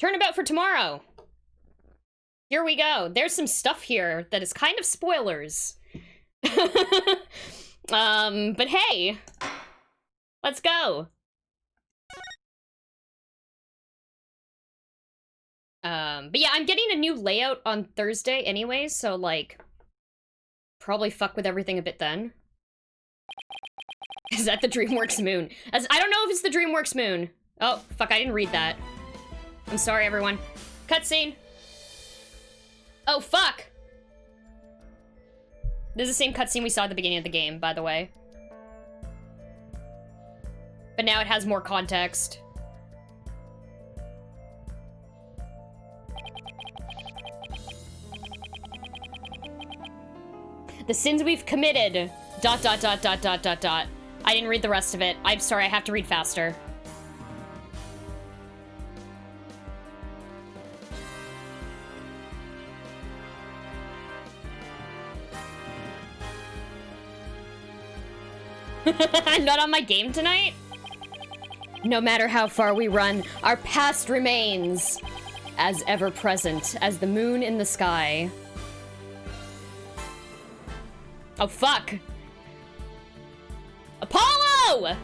Turnabout for tomorrow. Here we go. There's some stuff here that is kind of spoilers. But hey, let's go. But yeah, I'm getting a new layout on Thursday anyway, so like, probably fuck with everything a bit then. Is that the DreamWorks moon? I don't know if it's the DreamWorks moon. Oh, fuck, I didn't read that. I'm sorry, everyone. Cutscene. Oh, fuck! This is the same cutscene we saw at the beginning of the game, by the way. But now it has more context. The sins we've committed. ... I didn't read the rest of it. I'm sorry, I have to read faster. Not on my game tonight? No matter how far we run, our past remains as ever present as the moon in the sky. Oh, fuck. Apollo!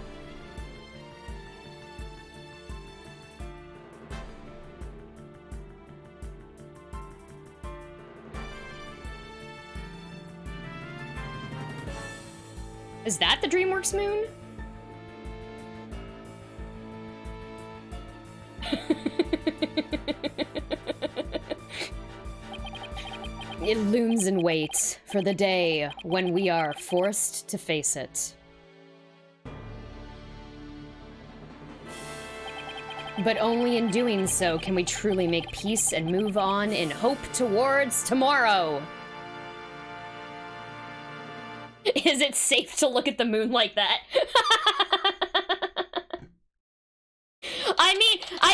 Is that the DreamWorks moon? It looms in wait for the day when we are forced to face it. But only in doing so can we truly make peace and move on in hope towards tomorrow. Is it safe to look at the moon like that? I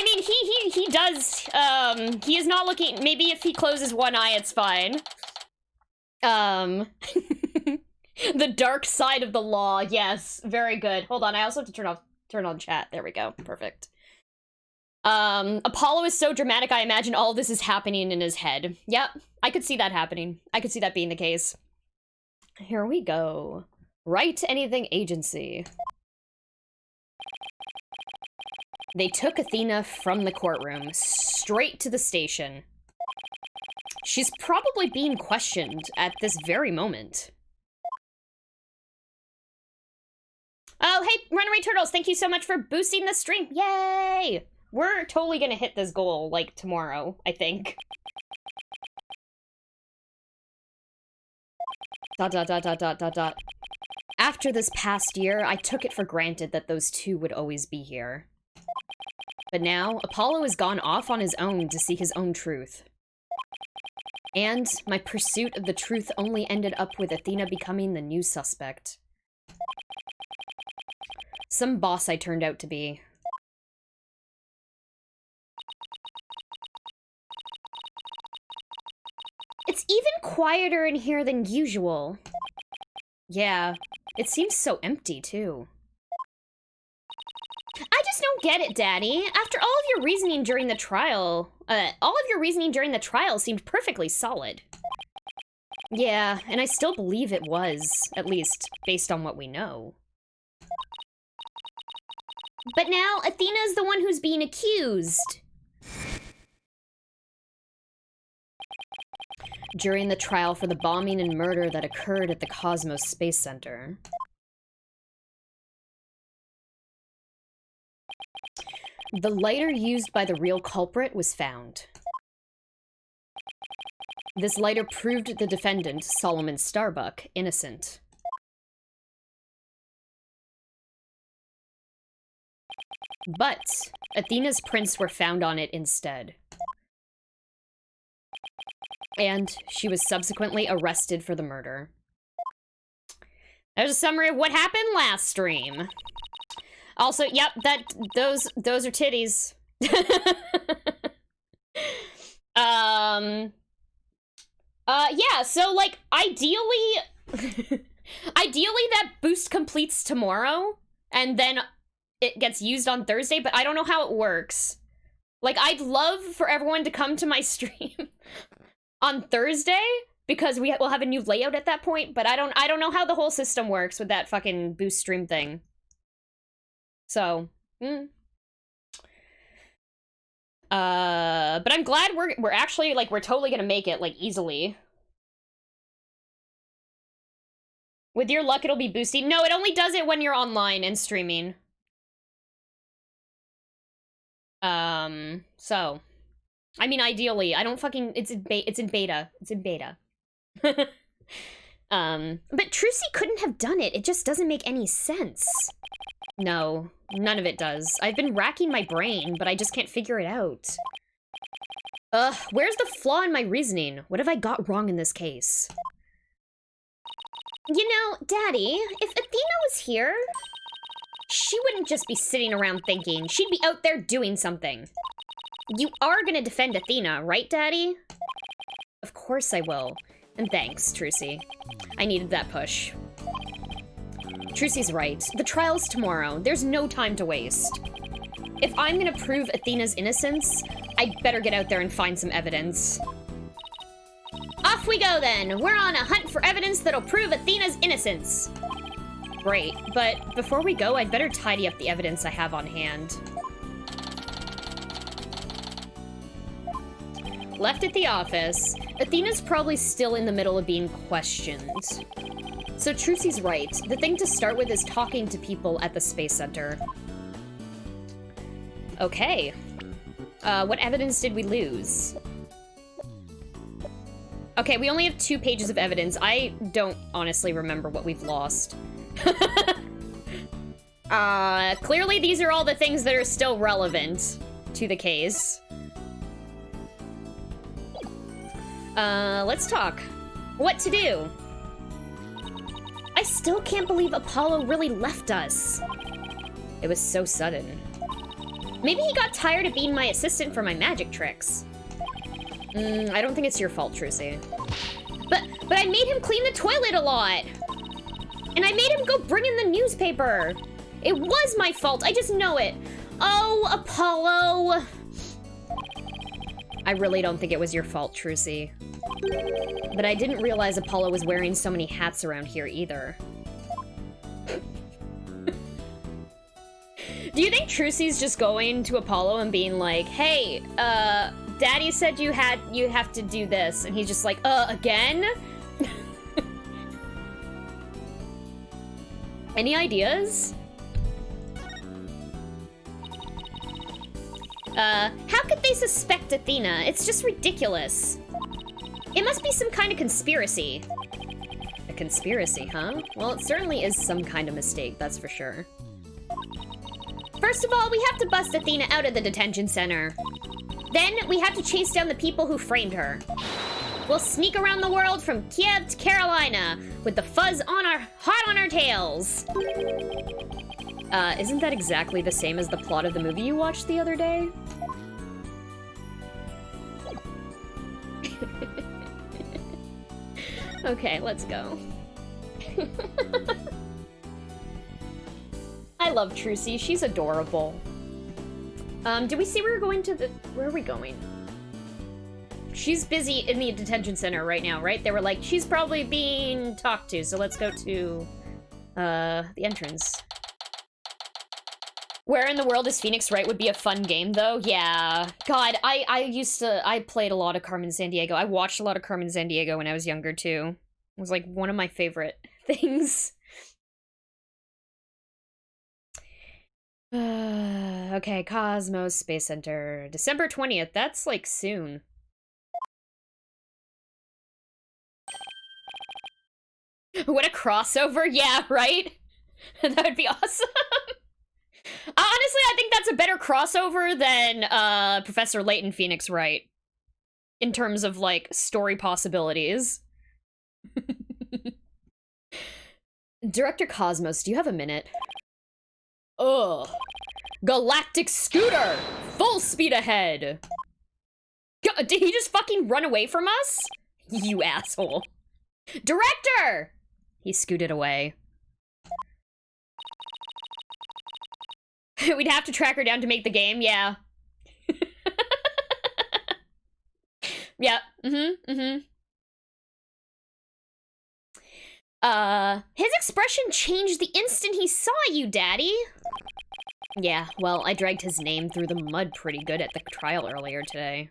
mean, he does, he is not looking, maybe if he closes one eye, it's fine. The dark side of the law, yes, very good. Hold on, I also have to turn on chat, there we go, perfect. Apollo is so dramatic, I imagine all this is happening in his head. Yep, I could see that happening. I could see that being the case. Here we go. Write Anything Agency. They took Athena from the courtroom, straight to the station. She's probably being questioned at this very moment. Oh, hey, Runaway Turtles, thank you so much for boosting the stream. Yay! We're totally gonna hit this goal, like, tomorrow, I think. ... After this past year, I took it for granted that those two would always be here. But now, Apollo has gone off on his own to seek his own truth. And my pursuit of the truth only ended up with Athena becoming the new suspect. Some boss I turned out to be. It's even quieter in here than usual. Yeah, it seems so empty, too. I just don't get it, Daddy. After all of your reasoning during the trial, seemed perfectly solid. Yeah, and I still believe it was, at least based on what we know. But now, Athena's the one who's being accused. During the trial for the bombing and murder that occurred at the Cosmos Space Center. The lighter used by the real culprit was found. This lighter proved the defendant, Solomon Starbuck, innocent. But Athena's prints were found on it instead. And she was subsequently arrested for the murder. There's a summary of what happened last stream. Also, yep, those are titties. Yeah, so, like, ideally that boost completes tomorrow, and then it gets used on Thursday, but I don't know how it works. Like, I'd love for everyone to come to my stream on Thursday, because we'll have a new layout at that point, but I don't know how the whole system works with that fucking boost stream thing. So, but I'm glad we're actually, like, we're totally gonna make it, like, easily. With your luck, it'll be boosty. No, it only does it when you're online and streaming. So. I mean, ideally, I don't fucking... It's in beta. It's in beta. But Trucy couldn't have done it. It just doesn't make any sense. No, none of it does. I've been racking my brain, but I just can't figure it out. Where's the flaw in my reasoning? What have I got wrong in this case? You know, Daddy, if Athena was here, she wouldn't just be sitting around thinking. She'd be out there doing something. You are gonna defend Athena, right, Daddy? Of course I will. And thanks, Trucy. I needed that push. Trucy's right. The trial's tomorrow. There's no time to waste. If I'm gonna prove Athena's innocence, I'd better get out there and find some evidence. Off we go, then! We're on a hunt for evidence that'll prove Athena's innocence! Great, but before we go, I'd better tidy up the evidence I have on hand. Left at the office, Athena's probably still in the middle of being questioned. So Trucy's right. The thing to start with is talking to people at the Space Center. Okay. What evidence did we lose? Okay, we only have 2 pages of evidence. I don't honestly remember what we've lost. Clearly these are all the things that are still relevant to the case. Let's talk. What to do? I still can't believe Apollo really left us. It was so sudden. Maybe he got tired of being my assistant for my magic tricks. I don't think it's your fault, Trucy. But I made him clean the toilet a lot. And I made him go bring in the newspaper. It was my fault, I just know it. Oh, Apollo. I really don't think it was your fault, Trucy. But I didn't realize Apollo was wearing so many hats around here either. Do you think Trucy's just going to Apollo and being like, hey, Daddy said you have to do this, and he's just like, again? Any ideas? How could they suspect Athena? It's just ridiculous. It must be some kind of conspiracy. A conspiracy, huh? Well, it certainly is some kind of mistake, that's for sure. First of all, we have to bust Athena out of the detention center. Then, we have to chase down the people who framed her. We'll sneak around the world from Kiev to Carolina, with the fuzz hot on our tails. Isn't that exactly the same as the plot of the movie you watched the other day? Okay, let's go. I love Trucy, she's adorable. Did we see we were going to where are we going? She's busy in the detention center right now, right? They were like, she's probably being talked to, so let's go to, the entrance. Where in the world is Phoenix Wright would be a fun game, though? Yeah. God, I played a lot of Carmen Sandiego. I watched a lot of Carmen Sandiego when I was younger, too. It was, like, one of my favorite things. Okay, Cosmos Space Center. December 20th. That's, like, soon. What a crossover. Yeah, right? That would be awesome. Honestly, I think that's a better crossover than Professor Layton Phoenix Wright. In terms of, like, story possibilities. Director Cosmos, do you have a minute? Ugh. Galactic Scooter! Full speed ahead! God, did he just fucking run away from us? You asshole. Director! He scooted away. We'd have to track her down to make the game, yeah. Yeah. His expression changed the instant he saw you, Daddy. Yeah, well, I dragged his name through the mud pretty good at the trial earlier today.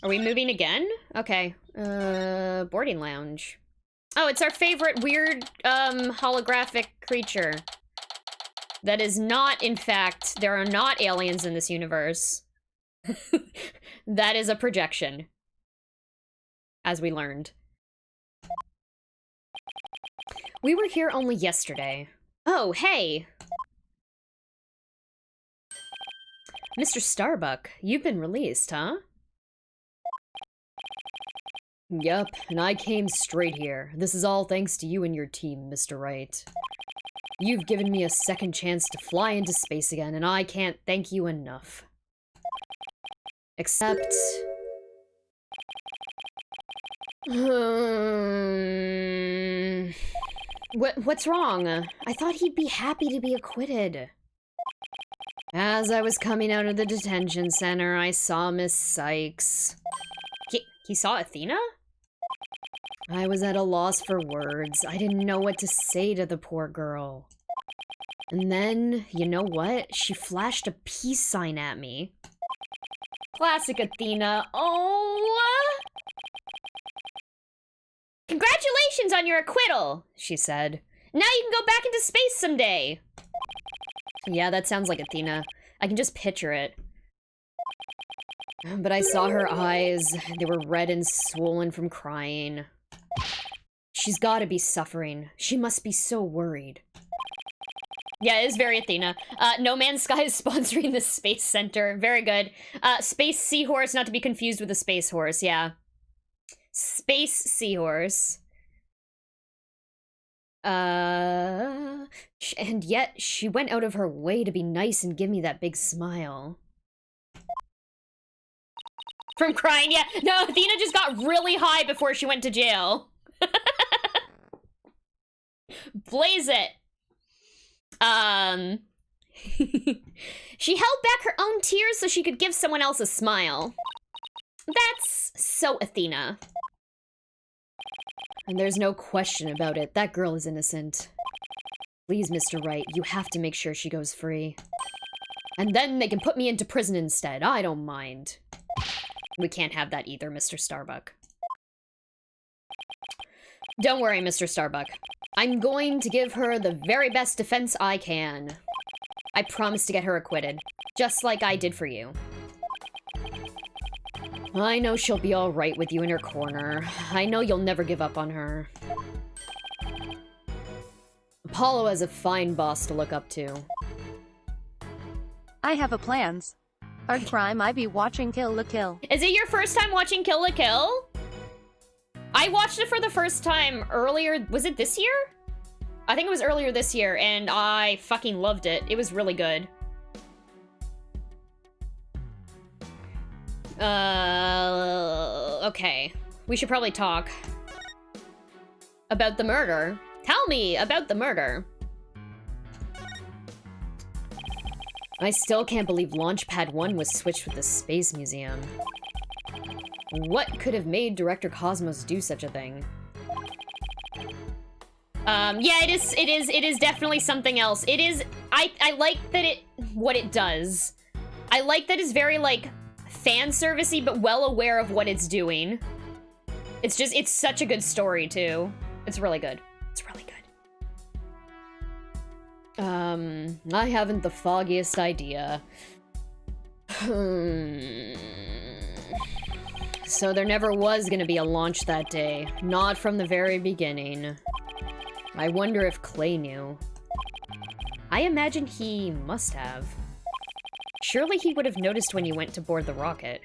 Are we moving again? Okay. Boarding lounge. Oh, it's our favorite weird, holographic creature. That is not, in fact, there are not aliens in this universe. That is a projection. As we learned. We were here only yesterday. Oh, hey! Mr. Starbuck, you've been released, huh? Yup, and I came straight here. This is all thanks to you and your team, Mr. Wright. You've given me a second chance to fly into space again, and I can't thank you enough. Except... What's wrong? I thought he'd be happy to be acquitted. As I was coming out of the detention center, I saw Miss Sykes. He saw Athena? I was at a loss for words. I didn't know what to say to the poor girl. And then, you know what? She flashed a peace sign at me. Classic Athena. Oh! Congratulations on your acquittal, she said. Now you can go back into space someday. Yeah, that sounds like Athena. I can just picture it. But I saw her eyes. They were red and swollen from crying. She's gotta be suffering. She must be so worried. Yeah, it is very Athena. No Man's Sky is sponsoring the Space Center. Very good. Space Seahorse, not to be confused with a Space Horse, yeah. Space Seahorse. And yet, she went out of her way to be nice and give me that big smile. From crying, yeah. No, Athena just got really high before she went to jail. Blaze it. She held back her own tears so she could give someone else a smile. That's so Athena. And there's no question about it. That girl is innocent. Please, Mr. Wright, you have to make sure she goes free. And then they can put me into prison instead. I don't mind. We can't have that either, Mr. Starbuck. Don't worry, Mr. Starbuck. I'm going to give her the very best defense I can. I promise to get her acquitted, just like I did for you. I know she'll be all right with you in her corner. I know you'll never give up on her. Apollo has a fine boss to look up to. I have a plans. Our crime I be watching Kill la Kill. Is it your first time watching Kill la Kill? I watched it for the first time earlier. Was it this year? I think it was earlier this year, and I fucking loved it. It was really good. Okay. We should probably talk about the murder. Tell me about the murder. I still can't believe Launchpad 1 was switched with the Space Museum. What could have made Director Cosmos do such a thing? Yeah, it is definitely something else. It is, I like that what it does. I like that it's very, like, fan servicey, but well aware of what it's doing. It's just, it's such a good story, too. It's really good. It's really good. I haven't the foggiest idea. So there never was gonna be a launch that day. Not from the very beginning. I wonder if Clay knew. I imagine he must have. Surely he would have noticed when you went to board the rocket.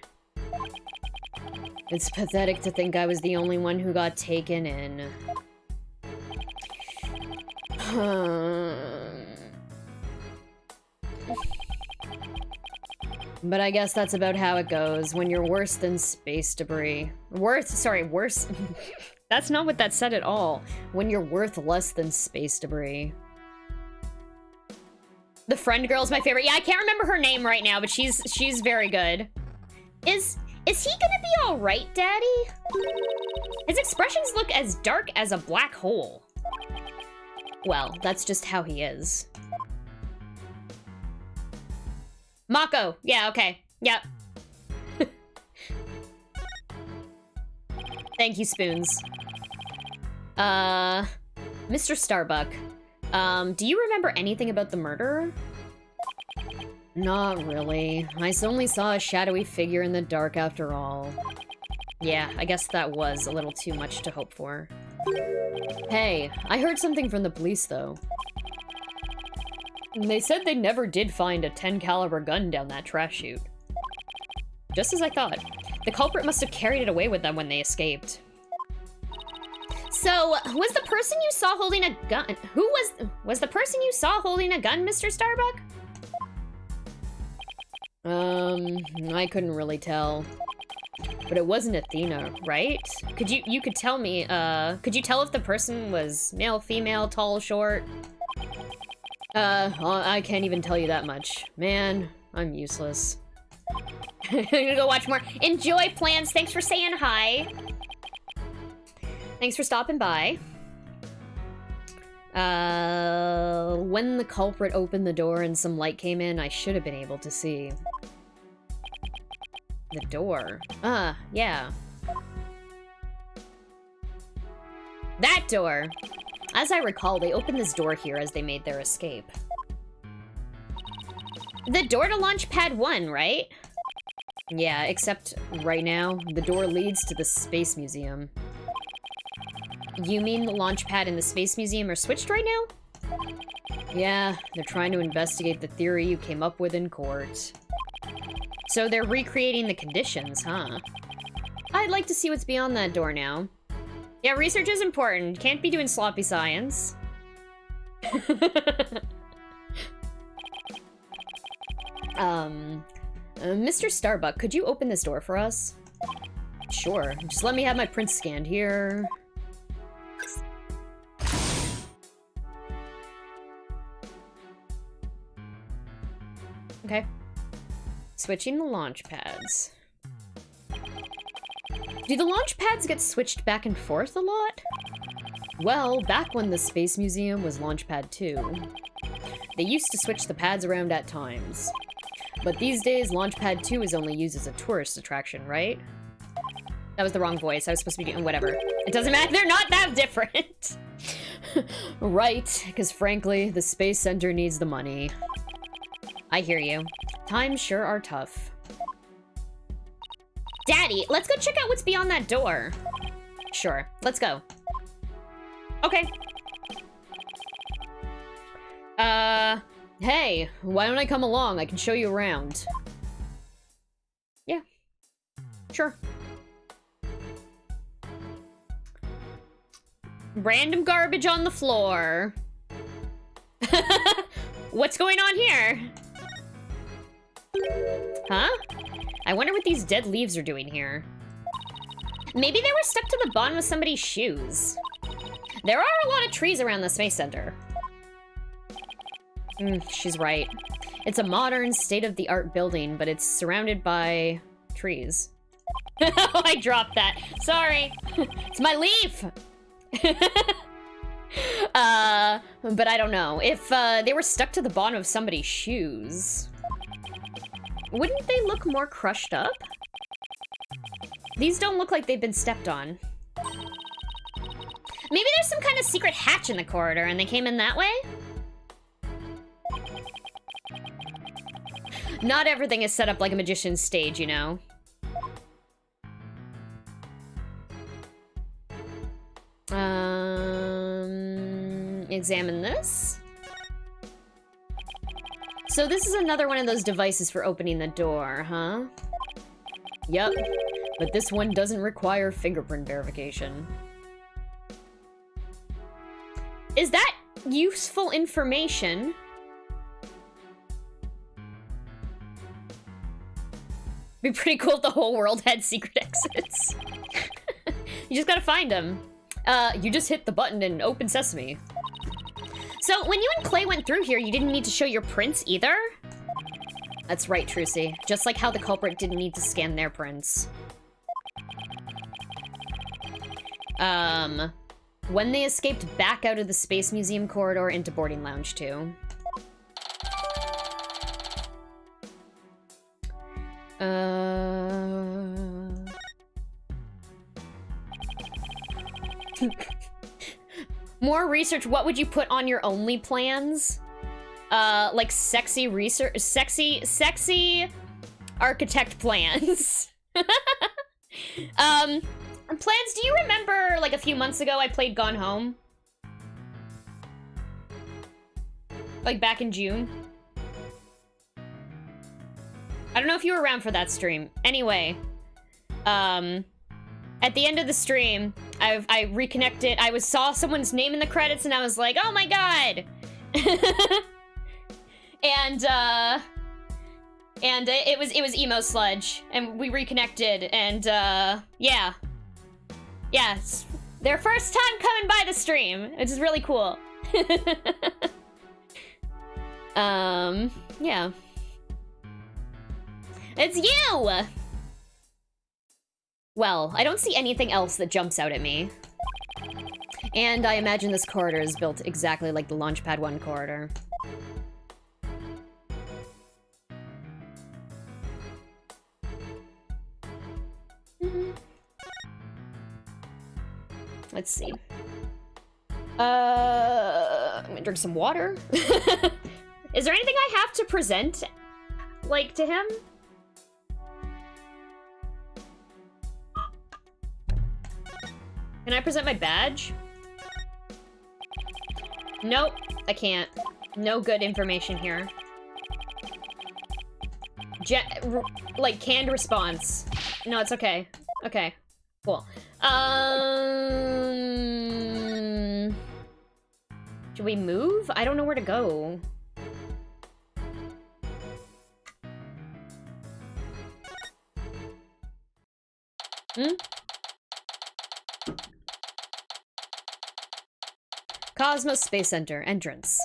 It's pathetic to think I was the only one who got taken in. But I guess that's about how it goes when you're worse than space debris. Worse. That's not what that said at all. When you're worth less than space debris. The friend girl's my favorite. Yeah, I can't remember her name right now, but she's very good. Is he gonna be all right, Daddy? His expressions look as dark as a black hole. Well, that's just how he is. Mako. Yeah, okay. Yep. Thank you, Spoons. Mr. Starbuck. Do you remember anything about the murderer? Not really. I only saw a shadowy figure in the dark after all. Yeah, I guess that was a little too much to hope for. Hey, I heard something from the police, though. They said they never did find a 10 caliber gun down that trash chute. Just as I thought. The culprit must have carried it away with them when they escaped. So, was the person you saw holding a gun... Was the person you saw holding a gun, Mr. Starbuck? I couldn't really tell. But it wasn't Athena, right? You could tell me, could you tell if the person was male, female, tall, short? I can't even tell you that much. Man, I'm useless. I'm gonna go watch more. Enjoy, Plans. Thanks for saying hi. Thanks for stopping by. When the culprit opened the door and some light came in, I should have been able to see. The door. Yeah. That door! As I recall, they opened this door here as they made their escape. The door to Launchpad 1, right? Yeah, except right now, the door leads to the Space Museum. You mean the launch pad and the Space Museum are switched right now? Yeah, they're trying to investigate the theory you came up with in court. So they're recreating the conditions, huh? I'd like to see what's beyond that door now. Yeah, research is important. Can't be doing sloppy science. Mr. Starbuck, could you open this door for us? Sure. Just let me have my print scanned here. Okay. Switching the launch pads. Do the launch pads get switched back and forth a lot? Well, back when the Space Museum was Launchpad 2, they used to switch the pads around at times. But these days, Launchpad 2 is only used as a tourist attraction, right? That was the wrong voice. I was supposed to be doing whatever. It doesn't matter. They're not that different. Right, because frankly, the Space Center needs the money. I hear you. Times sure are tough. Daddy, let's go check out what's beyond that door. Sure, let's go. Okay. Hey, why don't I come along? I can show you around. Yeah. Sure. Random garbage on the floor. What's going on here? Huh? I wonder what these dead leaves are doing here. Maybe they were stuck to the bottom of somebody's shoes. There are a lot of trees around the Space Center. She's right. It's a modern, state-of-the-art building, but it's surrounded by trees. I dropped that. Sorry. It's my leaf! But I don't know. If they were stuck to the bottom of somebody's shoes, wouldn't they look more crushed up? These don't look like they've been stepped on. Maybe there's some kind of secret hatch in the corridor and they came in that way? Not everything is set up like a magician's stage, you know? Examine this. So this is another one of those devices for opening the door, huh? Yep, but this one doesn't require fingerprint verification. Is that useful information? Be pretty cool if the whole world had secret exits. You just gotta find them. You just hit the button and open sesame. So, when you and Clay went through here, you didn't need to show your prints either? That's right, Trucy. Just like how the culprit didn't need to scan their prints. When they escaped back out of the Space Museum corridor into Boarding Lounge 2. More research. What would you put on your only plans? Like sexy research, sexy architect plans. Plans, do you remember, like, a few months ago I played Gone Home? Like, back in June? I don't know if you were around for that stream. Anyway, at the end of the stream, I reconnected. I saw someone's name in the credits, and I was like, oh my god! and it was Emo Sludge, and we reconnected, and yeah. Yeah, it's their first time coming by the stream, which is really cool. Yeah. It's you! Well, I don't see anything else that jumps out at me. And I imagine this corridor is built exactly like the Launchpad 1 corridor. Let's see. I'm gonna drink some water. Is there anything I have to present, like, to him? Can I present my badge? Nope, I can't. No good information here. Like, canned response. No, it's okay. Okay, cool. Should we move? I don't know where to go. Cosmos Space Center, entrance.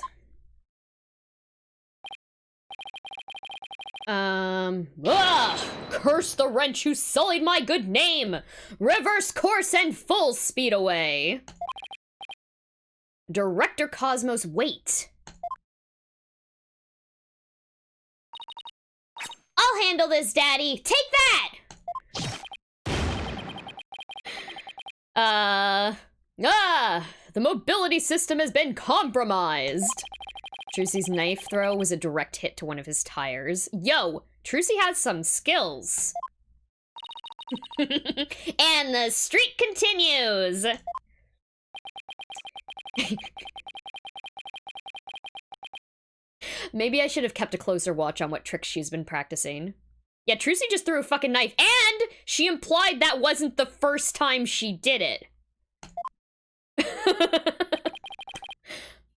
Curse the wrench who sullied my good name! Reverse course and full speed away! Director Cosmos, wait. I'll handle this, Daddy! Take that! The mobility system has been compromised! Trucy's knife throw was a direct hit to one of his tires. Yo, Trucy has some skills. And the streak continues! Maybe I should have kept a closer watch on what tricks she's been practicing. Yeah, Trucy just threw a fucking knife, and she implied that wasn't the first time she did it.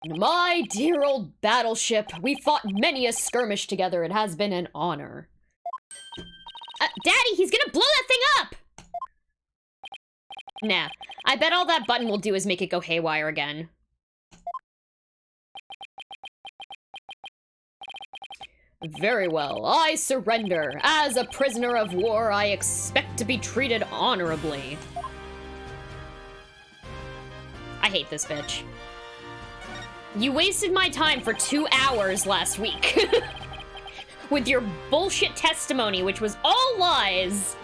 My dear old battleship, we fought many a skirmish together. It has been an honor. Daddy, he's gonna blow that thing up! Nah, I bet all that button will do is make it go haywire again. Very well, I surrender. As a prisoner of war, I expect to be treated honorably. I hate this bitch. You wasted my time for 2 hours last week. With your bullshit testimony, which was all lies.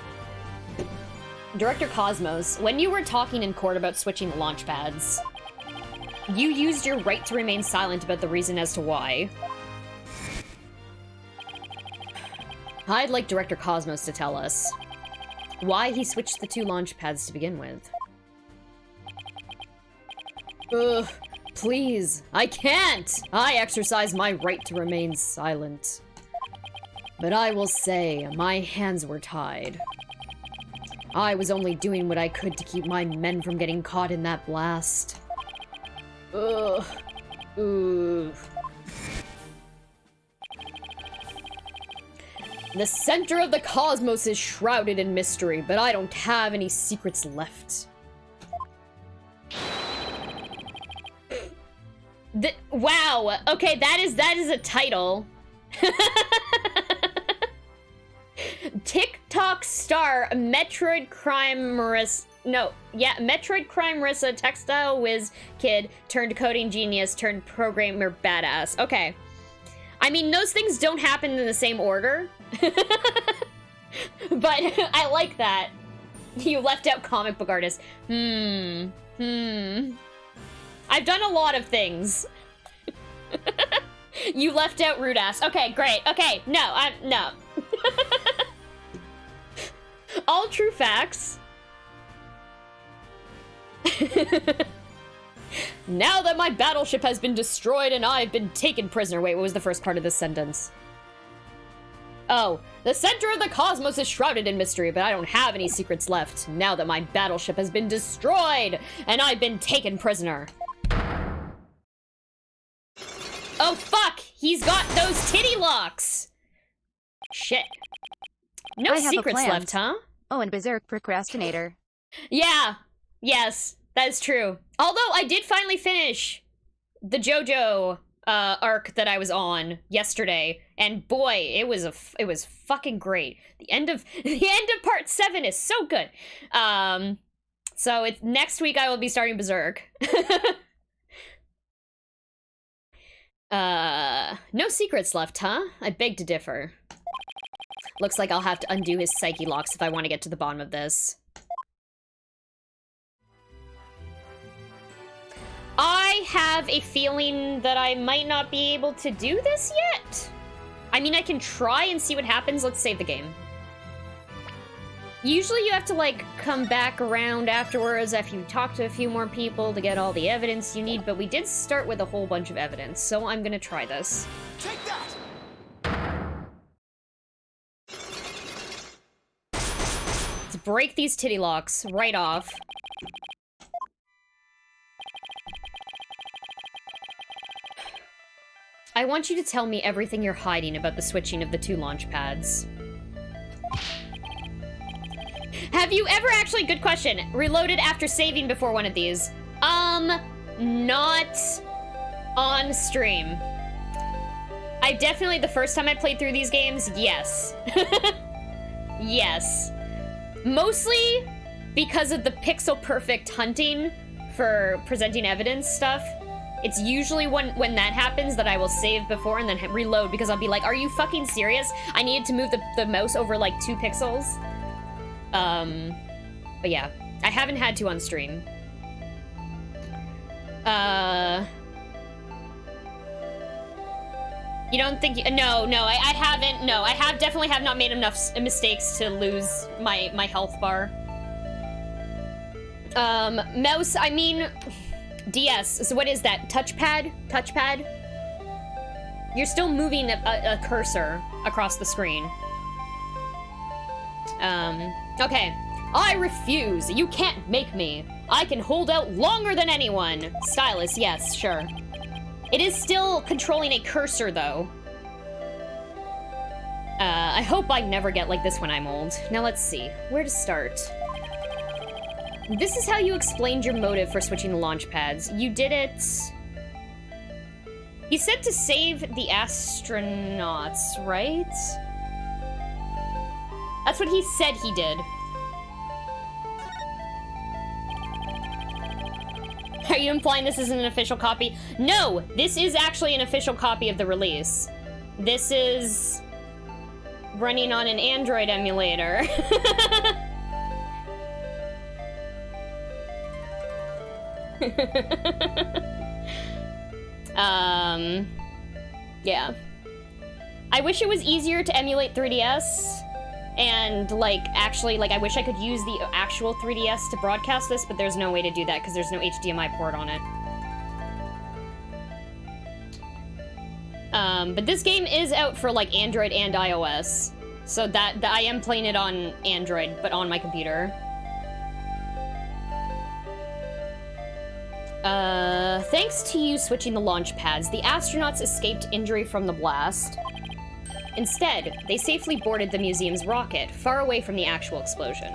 Director Cosmos, when you were talking in court about switching launch pads, you used your right to remain silent about the reason as to why. I'd like Director Cosmos to tell us why he switched the 2 launch pads to begin with. Ugh, please, I can't! I exercise my right to remain silent. But I will say, my hands were tied. I was only doing what I could to keep my men from getting caught in that blast. Ugh. Ugh. The center of the cosmos is shrouded in mystery, but I don't have any secrets left. Wow. Okay, that is a title. TikTok star Metroid Crime Marissa. No, yeah, Metroid Crime Marissa, textile whiz kid turned coding genius turned programmer badass. Okay. I mean, those things don't happen in the same order. But I like that. You left out comic book artist. I've done a lot of things. You left out rude ass. Okay, great. Okay, no. All true facts. Now that my battleship has been destroyed and I've been taken prisoner. Wait, what was the first part of this sentence? Oh, the center of the cosmos is shrouded in mystery, but I don't have any secrets left now that my battleship has been destroyed and I've been taken prisoner. Oh, fuck! He's got those titty locks! Shit. No secrets left, huh? Oh, and Berserk Procrastinator. Yeah. Yes, that is true. Although I did finally finish the JoJo arc that I was on yesterday, and boy, it was fucking great. The end of part 7 is so good. So it's next week I will be starting Berserk. No secrets left, huh? I beg to differ. Looks like I'll have to undo his psyche locks if I want to get to the bottom of this. I have a feeling that I might not be able to do this yet. I mean, I can try and see what happens. Let's save the game. Usually you have to, like, come back around afterwards after you talk to a few more people to get all the evidence you need, but we did start with a whole bunch of evidence, so I'm gonna try this. Take that! Let's break these titty locks right off. I want you to tell me everything you're hiding about the switching of the 2 launch pads. Have you ever actually, good question, reloaded after saving before one of these? Not on stream. I definitely, the first time I played through these games, yes. Yes. Mostly because of the pixel perfect hunting for presenting evidence stuff. It's usually when that happens that I will save before and then reload because I'll be like, are you fucking serious? I needed to move the mouse over like 2 pixels. But yeah, I haven't had to on stream. You don't think, no, I haven't, no, I definitely have not made enough mistakes to lose my health bar. Mouse, I mean, DS, so what is that, touchpad? You're still moving a cursor across the screen. Okay. I refuse. You can't make me. I can hold out longer than anyone. Stylus, yes, sure. It is still controlling a cursor, though. I hope I never get like this when I'm old. Now let's see. Where to start? This is how you explained your motive for switching the launch pads. You did it... He said to save the astronauts, right? That's what he said he did. Are you implying this isn't an official copy? No, this is actually an official copy of the release. This is running on an Android emulator. Yeah. I wish it was easier to emulate 3DS. And, like, actually, like, I wish I could use the actual 3DS to broadcast this, but there's no way to do that because there's no HDMI port on it. But this game is out for, like, Android and iOS. So that I am playing it on Android, but on my computer. Thanks to you switching the launch pads, the astronauts escaped injury from the blast. Instead, they safely boarded the museum's rocket, far away from the actual explosion.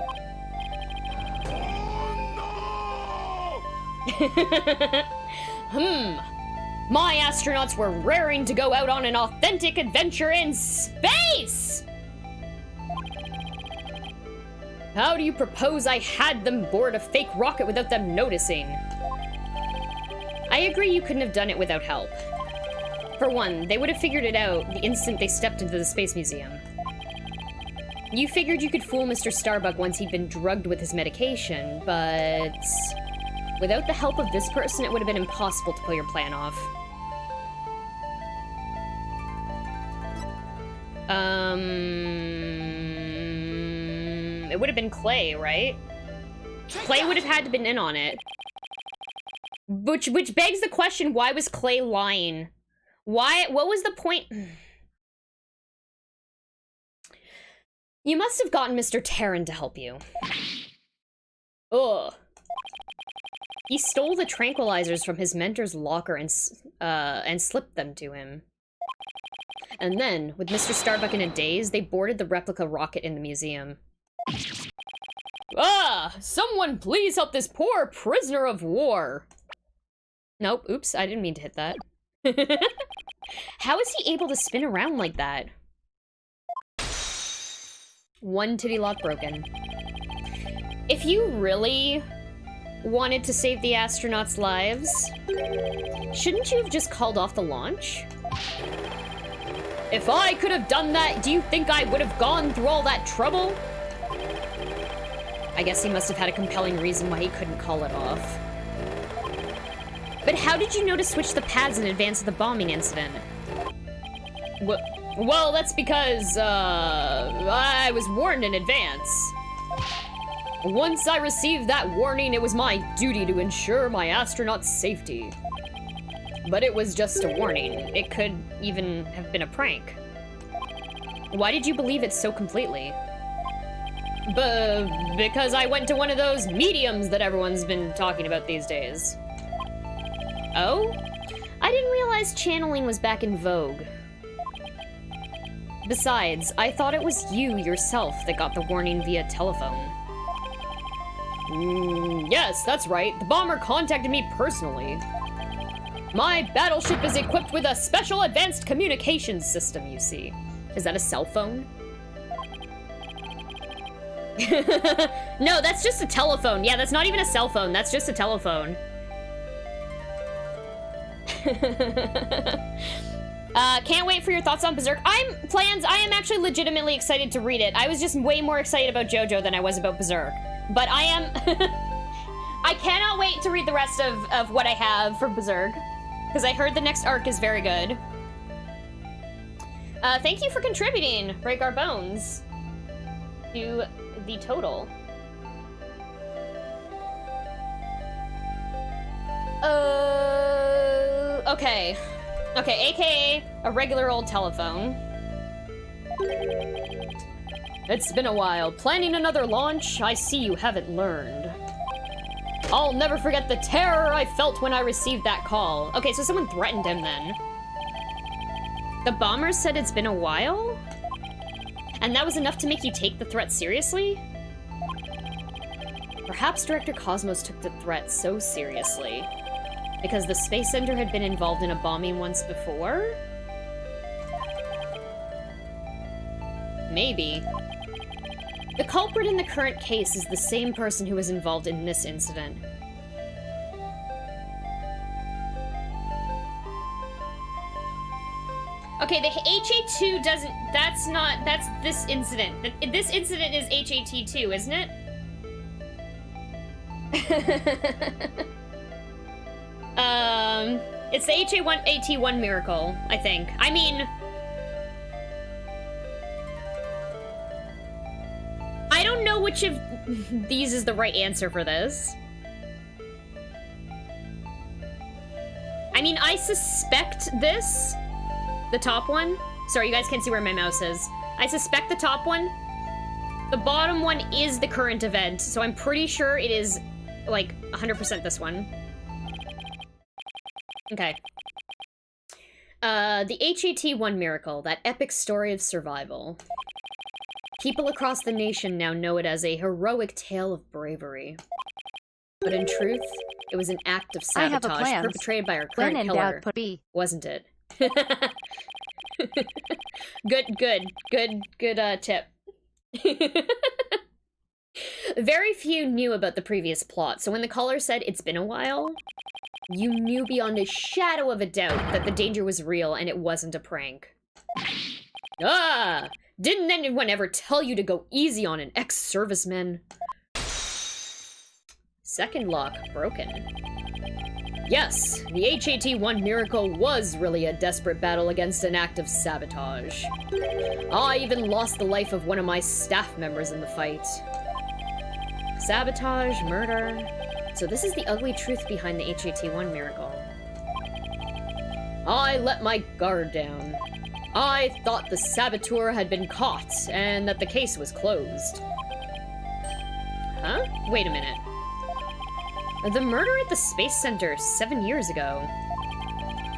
My astronauts were raring to go out on an authentic adventure in space! How do you propose I had them board a fake rocket without them noticing? I agree you couldn't have done it without help. For one, they would have figured it out the instant they stepped into the Space Museum. You figured you could fool Mr. Starbuck once he'd been drugged with his medication, but without the help of this person, it would have been impossible to pull your plan off. It would have been Clay, right? Clay would have had to have been in on it. Which begs the question, why was Clay lying? What was the point? You must have gotten Mr. Terran to help you. Ugh. He stole the tranquilizers from his mentor's locker and slipped them to him. And then, with Mr. Starbuck in a daze, they boarded the replica rocket in the museum. Ah! Someone please help this poor prisoner of war! Nope, oops, I didn't mean to hit that. How is he able to spin around like that? One titty lock broken. If you really wanted to save the astronauts' lives, shouldn't you have just called off the launch? If I could have done that, do you think I would have gone through all that trouble? I guess he must have had a compelling reason why he couldn't call it off. But how did you know to switch the pads in advance of the bombing incident? Well, that's because, I was warned in advance. Once I received that warning, it was my duty to ensure my astronauts' safety. But it was just a warning. It could even have been a prank. Why did you believe it so completely? Because I went to one of those mediums that everyone's been talking about these days. Oh? I didn't realize channeling was back in vogue. Besides, I thought it was you yourself that got the warning via telephone. Yes, that's right. The bomber contacted me personally. My battleship is equipped with a special advanced communications system, you see. Is that a cell phone? No, that's just a telephone. Yeah, that's not even a cell phone. That's just a telephone. Can't wait for your thoughts on Berserk. I am actually legitimately excited to read it. I was just way more excited about JoJo than I was about Berserk. But I am... I cannot wait to read the rest of what I have for Berserk. Because I heard the next arc is very good. Thank you for contributing, Break Our Bones, to the total. Okay. Okay, aka a regular old telephone. It's been a while. Planning another launch? I see you haven't learned. I'll never forget the terror I felt when I received that call. Okay, so someone threatened him then. The bomber said it's been a while? And that was enough to make you take the threat seriously? Perhaps Director Cosmos took the threat so seriously because the Space Center had been involved in a bombing once before? Maybe. The culprit in the current case is the same person who was involved in this incident. Okay, the HA2 doesn't... That's not... That's this incident. This incident is HAT2, isn't it? It's the AT1 miracle, I think. I mean... I don't know which of these is the right answer for this. I mean, I suspect this. The top one. Sorry, you guys can't see where my mouse is. I suspect the top one. The bottom one is the current event, so I'm pretty sure it is, like, 100% this one. Okay. The HAT1 miracle, that epic story of survival. People across the nation now know it as a heroic tale of bravery. But in truth, it was an act of I have a sabotage plans. perpetrated by our When current in killer, doubt, put B. wasn't it? Good tip. Very few knew about the previous plot, so when the caller said it's been a while, you knew beyond a shadow of a doubt that the danger was real and it wasn't a prank. Ah! Didn't anyone ever tell you to go easy on an ex-serviceman? Second lock broken. Yes, the HAT-1 miracle was really a desperate battle against an act of sabotage. I even lost the life of one of my staff members in the fight. Sabotage, murder... So this is the ugly truth behind the HAT-1 miracle. I let my guard down. I thought the saboteur had been caught, and that the case was closed. Huh? Wait a minute. The murder at the Space Center 7 years ago.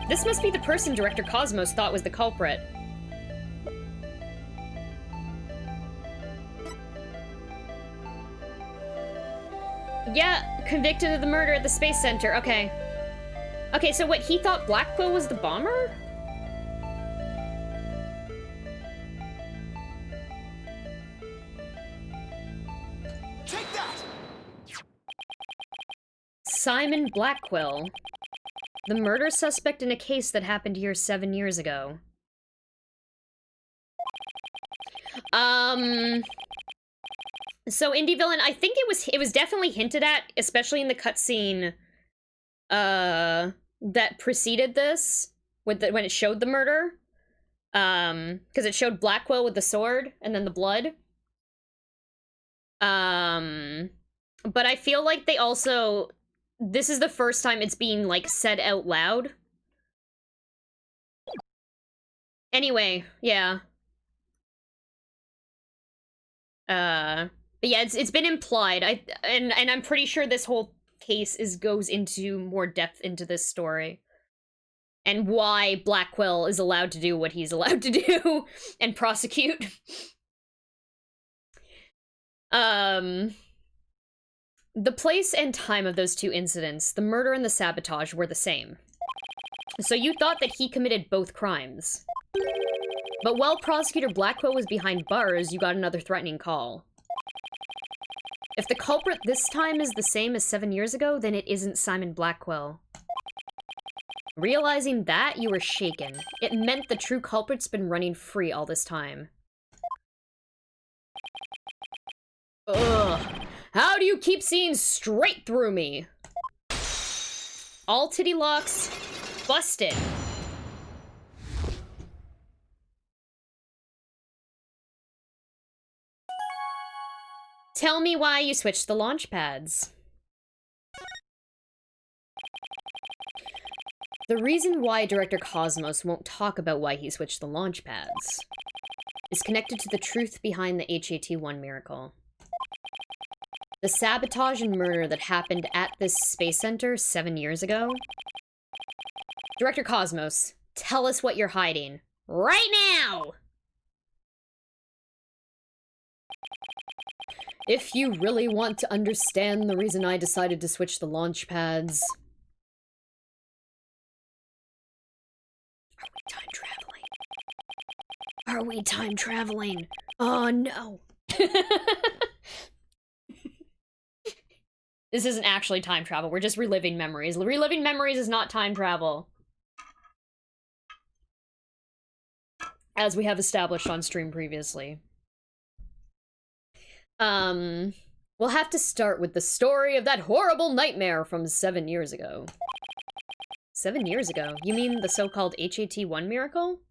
This must be the person Director Cosmos thought was the culprit. Yeah, convicted of the murder at the Space Center, okay. Okay, so what, he thought Black Quill was the bomber? Take that! Simon Blackquill. The murder suspect in a case that happened here 7 years ago. So Indie Villain, I think it was definitely hinted at, especially in the cutscene that preceded this, when it showed the murder. Because it showed Blackquill with the sword and then the blood. But I feel like they also, this is the first time it's being like said out loud. Anyway, yeah. But yeah, it's been implied. And I'm pretty sure this whole case goes into more depth into this story. And why Blackquill is allowed to do what he's allowed to do and prosecute. The place and time of those two incidents, the murder and the sabotage, were the same. So you thought that he committed both crimes. But while Prosecutor Blackquill was behind bars, you got another threatening call. If the culprit this time is the same as 7 years ago, then it isn't Simon Blackquill. Realizing that, you were shaken. It meant the true culprit's been running free all this time. Ugh. How do you keep seeing straight through me? All titty locks busted. Tell me why you switched the launch pads. The reason why Director Cosmos won't talk about why he switched the launch pads is connected to the truth behind the HAT-1 miracle. The sabotage and murder that happened at this space center 7 years ago. Director Cosmos, tell us what you're hiding. Right now! If you really want to understand the reason I decided to switch the launch pads... Are we time traveling? Oh no. This isn't actually time travel, we're just reliving memories. Reliving memories is not time travel. As we have established on stream previously. We'll have to start with the story of that horrible nightmare from 7 years ago. 7 years ago? You mean the so-called HAT-1 miracle?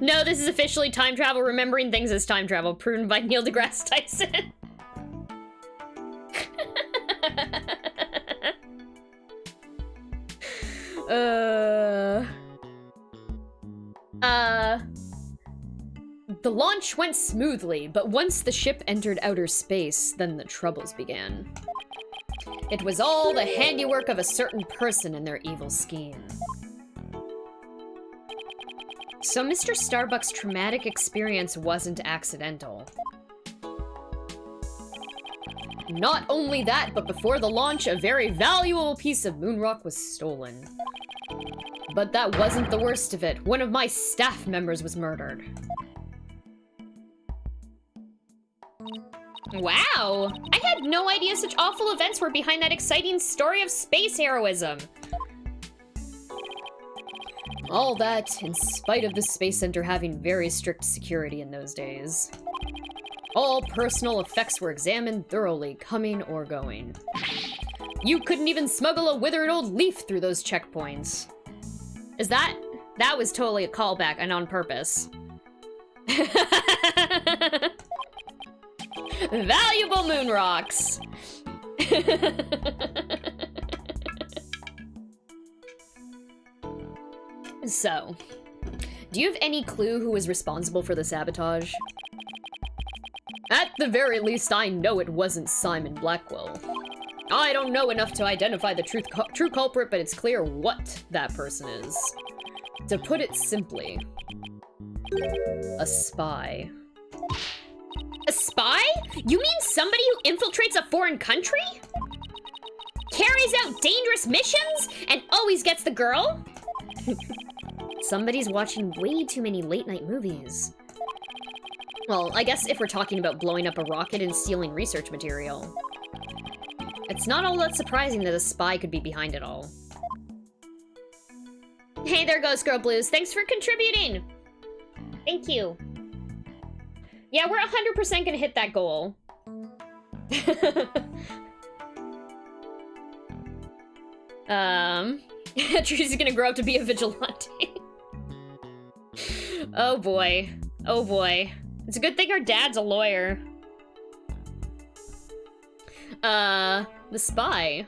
No, this is officially time travel. Remembering things as time travel. Proven by Neil deGrasse Tyson. The launch went smoothly, but once the ship entered outer space, then the troubles began. It was all the handiwork of a certain person and their evil scheme. So Mr. Starbuck's traumatic experience wasn't accidental. Not only that, but before the launch, a very valuable piece of moonrock was stolen. But that wasn't the worst of it. One of my staff members was murdered. Wow! I had no idea such awful events were behind that exciting story of space heroism. All that, in spite of the Space Center having very strict security in those days. All personal effects were examined thoroughly, coming or going. You couldn't even smuggle a withered old leaf through those checkpoints. Is that... That was totally a callback, and on purpose. Valuable moon rocks! So, do you have any clue who was responsible for the sabotage? At the very least, I know it wasn't Simon Blackwell. I don't know enough to identify the true culprit, but it's clear what that person is. To put it simply, a spy. A spy? You mean somebody who infiltrates a foreign country? Carries out dangerous missions and always gets the girl? Somebody's watching way too many late-night movies. Well, I guess if we're talking about blowing up a rocket and stealing research material. It's not all that surprising that a spy could be behind it all. Hey there, Ghost Girl Blues. Thanks for contributing. Thank you. Yeah, we're 100% gonna hit that goal. Tree's gonna grow up to be a vigilante. Oh boy. Oh boy. It's a good thing our dad's a lawyer. The spy.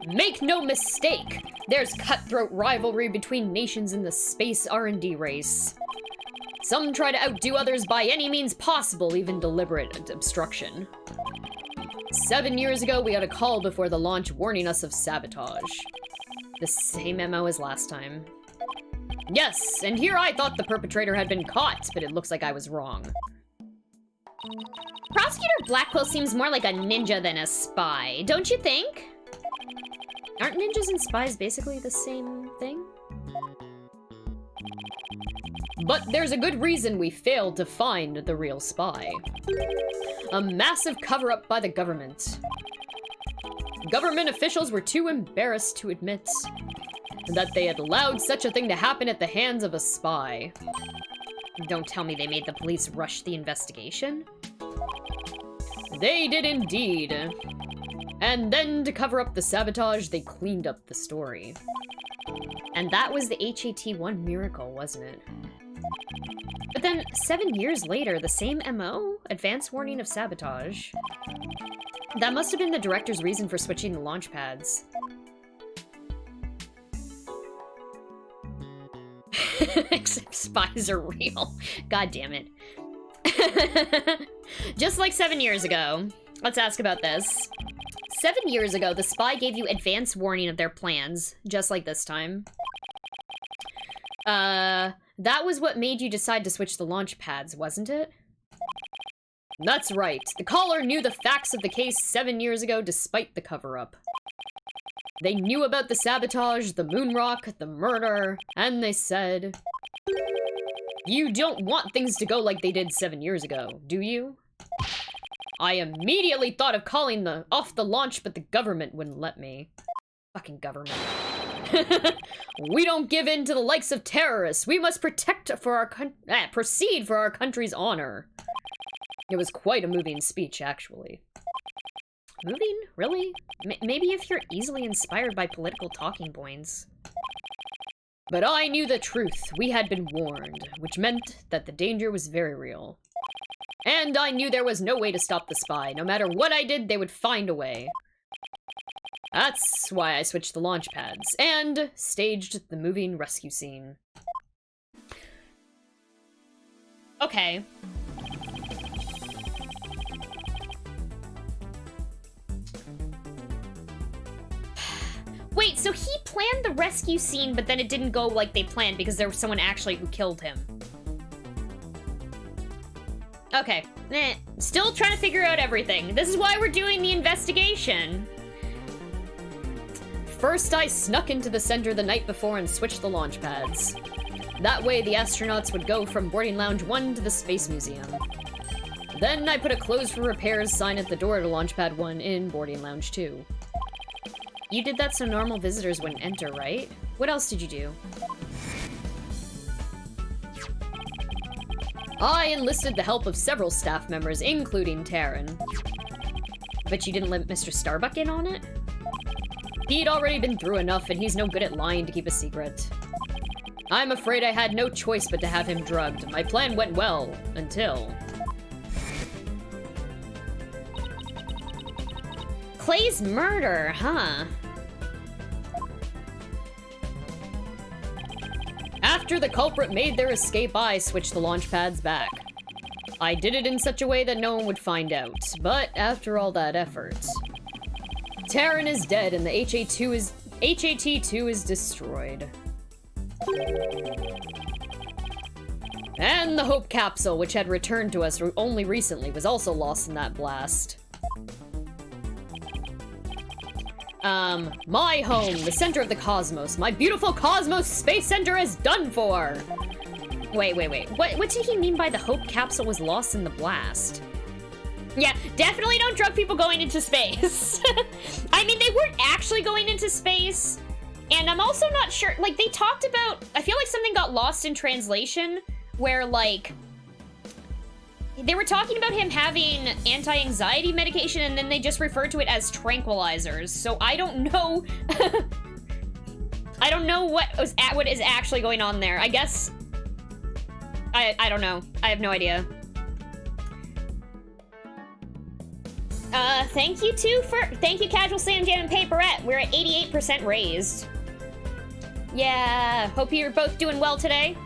Make no mistake, there's cutthroat rivalry between nations in the space R&D race. Some try to outdo others by any means possible, even deliberate obstruction. 7 years ago, we got a call before the launch warning us of sabotage. The same MO as last time. Yes, and here I thought the perpetrator had been caught, but it looks like I was wrong. Prosecutor Blackwell seems more like a ninja than a spy, don't you think? Aren't ninjas and spies basically the same thing? But there's a good reason we failed to find the real spy. A massive cover-up by the government. Government officials were too embarrassed to admit that they had allowed such a thing to happen at the hands of a spy. Don't tell me they made the police rush the investigation. They did indeed. And then, to cover up the sabotage, they cleaned up the story. And that was the HAT-1 miracle, wasn't it? But then, 7 years later, the same MO? Advance warning of sabotage. That must have been the director's reason for switching the launch pads. Except spies are real. God damn it. Just like 7 years ago. Let's ask about this. 7 years ago, the spy gave you advance warning of their plans, just like this time. That was what made you decide to switch the launch pads, wasn't it? That's right. The caller knew the facts of the case 7 years ago despite the cover-up. They knew about the sabotage, the moonrock, the murder, and they said, "You don't want things to go like they did 7 years ago, do you?" I immediately thought of calling off the launch, but the government wouldn't let me. Fucking government. We don't give in to the likes of terrorists. We must proceed for our country's honor. It was quite a moving speech, actually. Moving? Really? Maybe if you're easily inspired by political talking points. But I knew the truth. We had been warned, which meant that the danger was very real. And I knew there was no way to stop the spy. No matter what I did, they would find a way. That's why I switched the launch pads and staged the moving rescue scene. Okay. Wait, so he planned the rescue scene, but then it didn't go like they planned because there was someone actually who killed him. Okay. Still trying to figure out everything. This is why we're doing the investigation. First, I snuck into the center the night before and switched the launch pads. That way, the astronauts would go from Boarding Lounge 1 to the Space Museum. Then, I put a closed for repairs sign at the door to Launchpad 1 in Boarding Lounge 2. You did that so normal visitors wouldn't enter, right? What else did you do? I enlisted the help of several staff members, including Taryn. But you didn't let Mr. Starbuck in on it? He'd already been through enough, and he's no good at lying to keep a secret. I'm afraid I had no choice but to have him drugged. My plan went well, until... Clay's murder, huh? After the culprit made their escape, I switched the launch pads back. I did it in such a way that no one would find out, but after all that effort... Taryn is dead and the HAT-2 is destroyed. And the Hope Capsule, which had returned to us only recently, was also lost in that blast. My home, the center of the cosmos. My beautiful Cosmos Space Center is done for! Wait. What did he mean by the Hope Capsule was lost in the blast? Yeah, definitely don't drug people going into space. I mean, they weren't actually going into space. And I'm also not sure, like, they talked about, I feel like something got lost in translation where, like, they were talking about him having anti-anxiety medication and then they just referred to it as tranquilizers. So I don't know. I don't know what is actually going on there. I guess, I don't know. I have no idea. Thank you Casual Sam Jam and Paperette. We're at 88% raised. Yeah, hope you're both doing well today.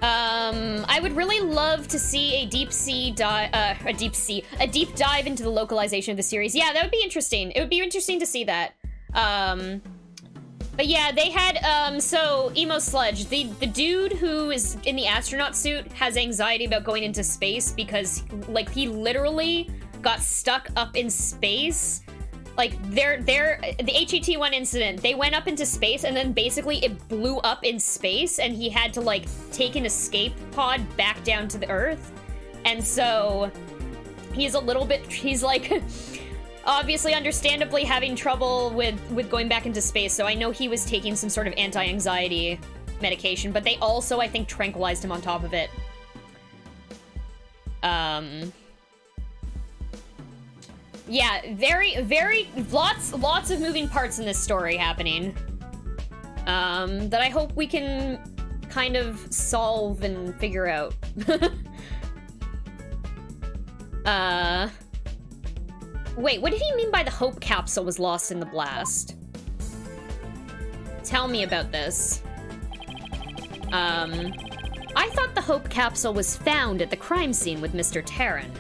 I would really love to see a deep dive into the localization of the series. Yeah, that would be interesting. It would be interesting to see that. But yeah, they had, so, Emo Sludge, the dude who is in the astronaut suit has anxiety about going into space because, like, he literally got stuck up in space. Like, the HET-1 incident, they went up into space and then basically it blew up in space and he had to, like, take an escape pod back down to the Earth. And so, he's like... obviously, understandably, having trouble with going back into space, so I know he was taking some sort of anti-anxiety medication, but they also, I think, tranquilized him on top of it. Yeah, lots of moving parts in this story happening. That I hope we can kind of solve and figure out. Wait, what did he mean by the Hope Capsule was lost in the blast? Tell me about this. I thought the Hope Capsule was found at the crime scene with Mr. Taryn.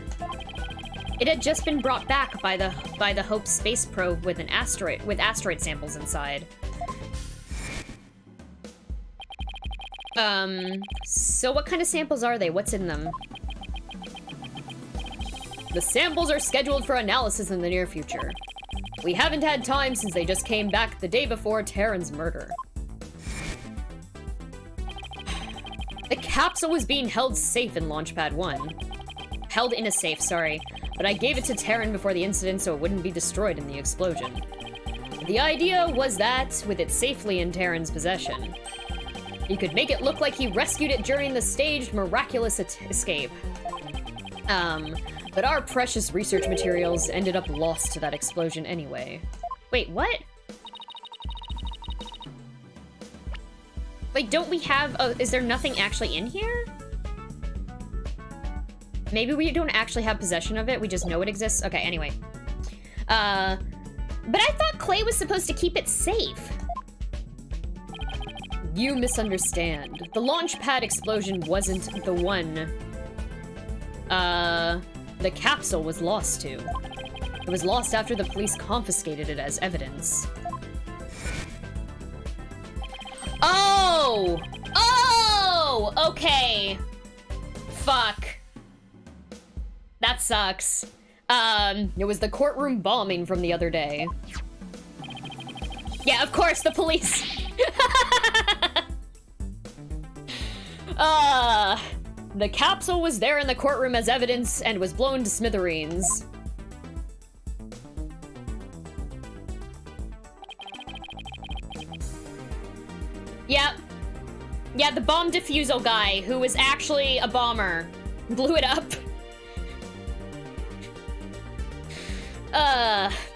It had just been brought back by the Hope space probe with asteroid samples inside. So what kind of samples are they? What's in them? The samples are scheduled for analysis in the near future. We haven't had time since they just came back the day before Taryn's murder. The capsule was being held safe in Launchpad 1. Held in a safe, sorry. But I gave it to Taryn before the incident so it wouldn't be destroyed in the explosion. The idea was that, with it safely in Taryn's possession, he could make it look like he rescued it during the staged miraculous escape. But our precious research materials ended up lost to that explosion anyway. Wait, what? Wait, don't we have... Oh, is there nothing actually in here? Maybe we don't actually have possession of it, we just know it exists? Okay, anyway. But I thought Clay was supposed to keep it safe. You misunderstand. The launch pad explosion wasn't the one... the capsule was lost to. It was lost after the police confiscated it as evidence. Oh! Oh! Okay. Fuck. That sucks. It was the courtroom bombing from the other day. Yeah, of course, the police. The capsule was there in the courtroom as evidence and was blown to smithereens. Yep. Yeah, the bomb defusal guy, who was actually a bomber, blew it up.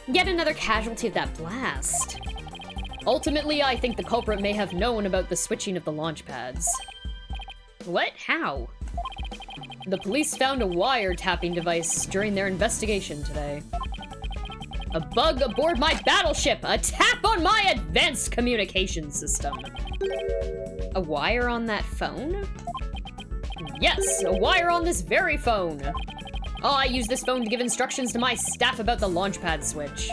Yet another casualty of that blast. Ultimately, I think the culprit may have known about the switching of the launch pads. What? How? The police found a wiretapping device during their investigation today. A bug aboard my battleship! A tap on my advanced communication system! A wire on that phone? Yes, a wire on this very phone! Oh, I use this phone to give instructions to my staff about the launchpad switch.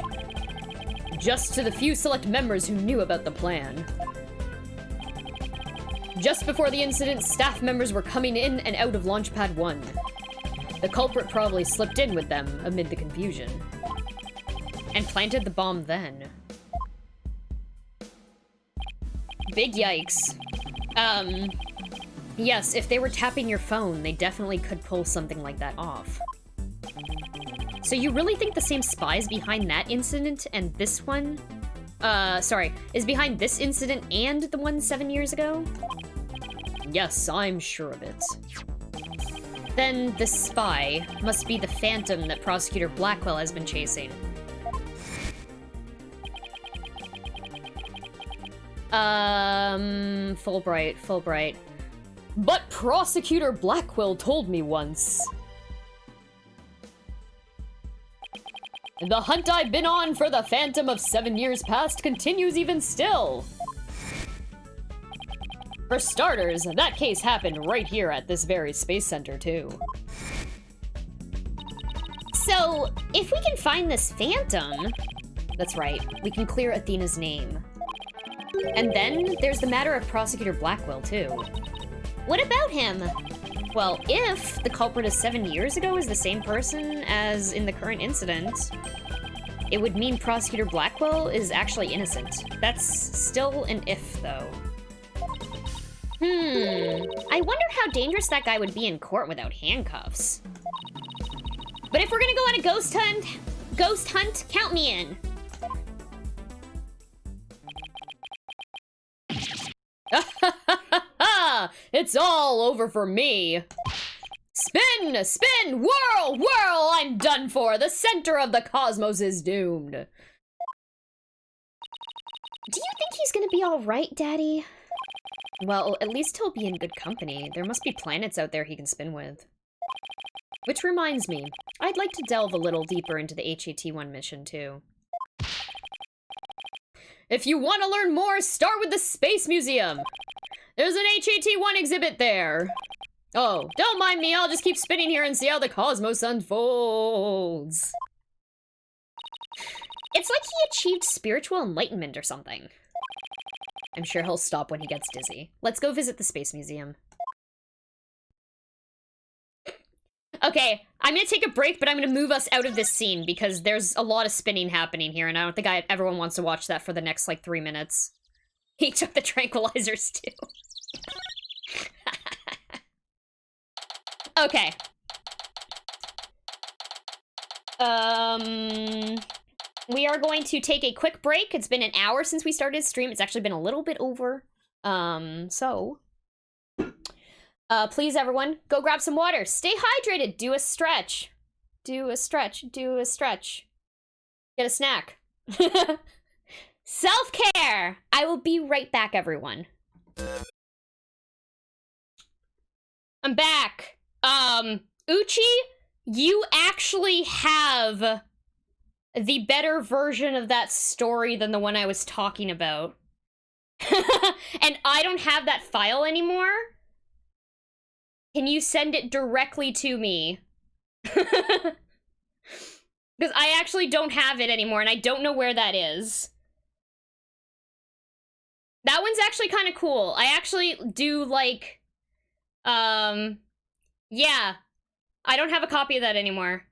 Just to the few select members who knew about the plan. Just before the incident, staff members were coming in and out of Launchpad 1. The culprit probably slipped in with them amid the confusion. And planted the bomb then. Big yikes. Yes, if they were tapping your phone, they definitely could pull something like that off. So you really think the same spies behind that incident and this one? Is behind this incident and the one 7 years ago? Yes, I'm sure of it. Then this spy must be the Phantom that Prosecutor Blackwell has been chasing. Fulbright. But Prosecutor Blackwell told me once. The hunt I've been on for the Phantom of 7 years past continues even still. For starters, that case happened right here at this very space center, too. So, if we can find this Phantom... That's right, we can clear Athena's name. And then, there's the matter of Prosecutor Blackwell, too. What about him? Well, if the culprit of 7 years ago is the same person as in the current incident, it would mean Prosecutor Blackwell is actually innocent. That's still an if, though. I wonder how dangerous that guy would be in court without handcuffs. But if we're gonna go on a ghost hunt, count me in. It's all over for me. Spin, spin, whirl, whirl, I'm done for. The center of the cosmos is doomed. Do you think he's gonna be all right, Daddy? Well, at least he'll be in good company. There must be planets out there he can spin with. Which reminds me, I'd like to delve a little deeper into the HAT-1 mission, too. If you want to learn more, start with the Space Museum. There's an HAT-1 exhibit there. Oh, don't mind me, I'll just keep spinning here and see how the cosmos unfolds. It's like he achieved spiritual enlightenment or something. I'm sure he'll stop when he gets dizzy. Let's go visit the Space Museum. Okay, I'm gonna take a break, but I'm gonna move us out of this scene because there's a lot of spinning happening here, and I don't think everyone wants to watch that for the next, like, 3 minutes. He took the tranquilizers, too. Okay. We are going to take a quick break. It's been an hour since we started stream. It's actually been a little bit over. Please, everyone, go grab some water. Stay hydrated. Do a stretch. Do a stretch. Do a stretch. Get a snack. Self-care. I will be right back, everyone. I'm back. Uchi, you actually have the better version of that story than the one I was talking about. And I don't have that file anymore. Can you send it directly to me? Because I actually don't have it anymore, and I don't know where that is. That one's actually kind of cool. I actually do like, yeah. I don't have a copy of that anymore.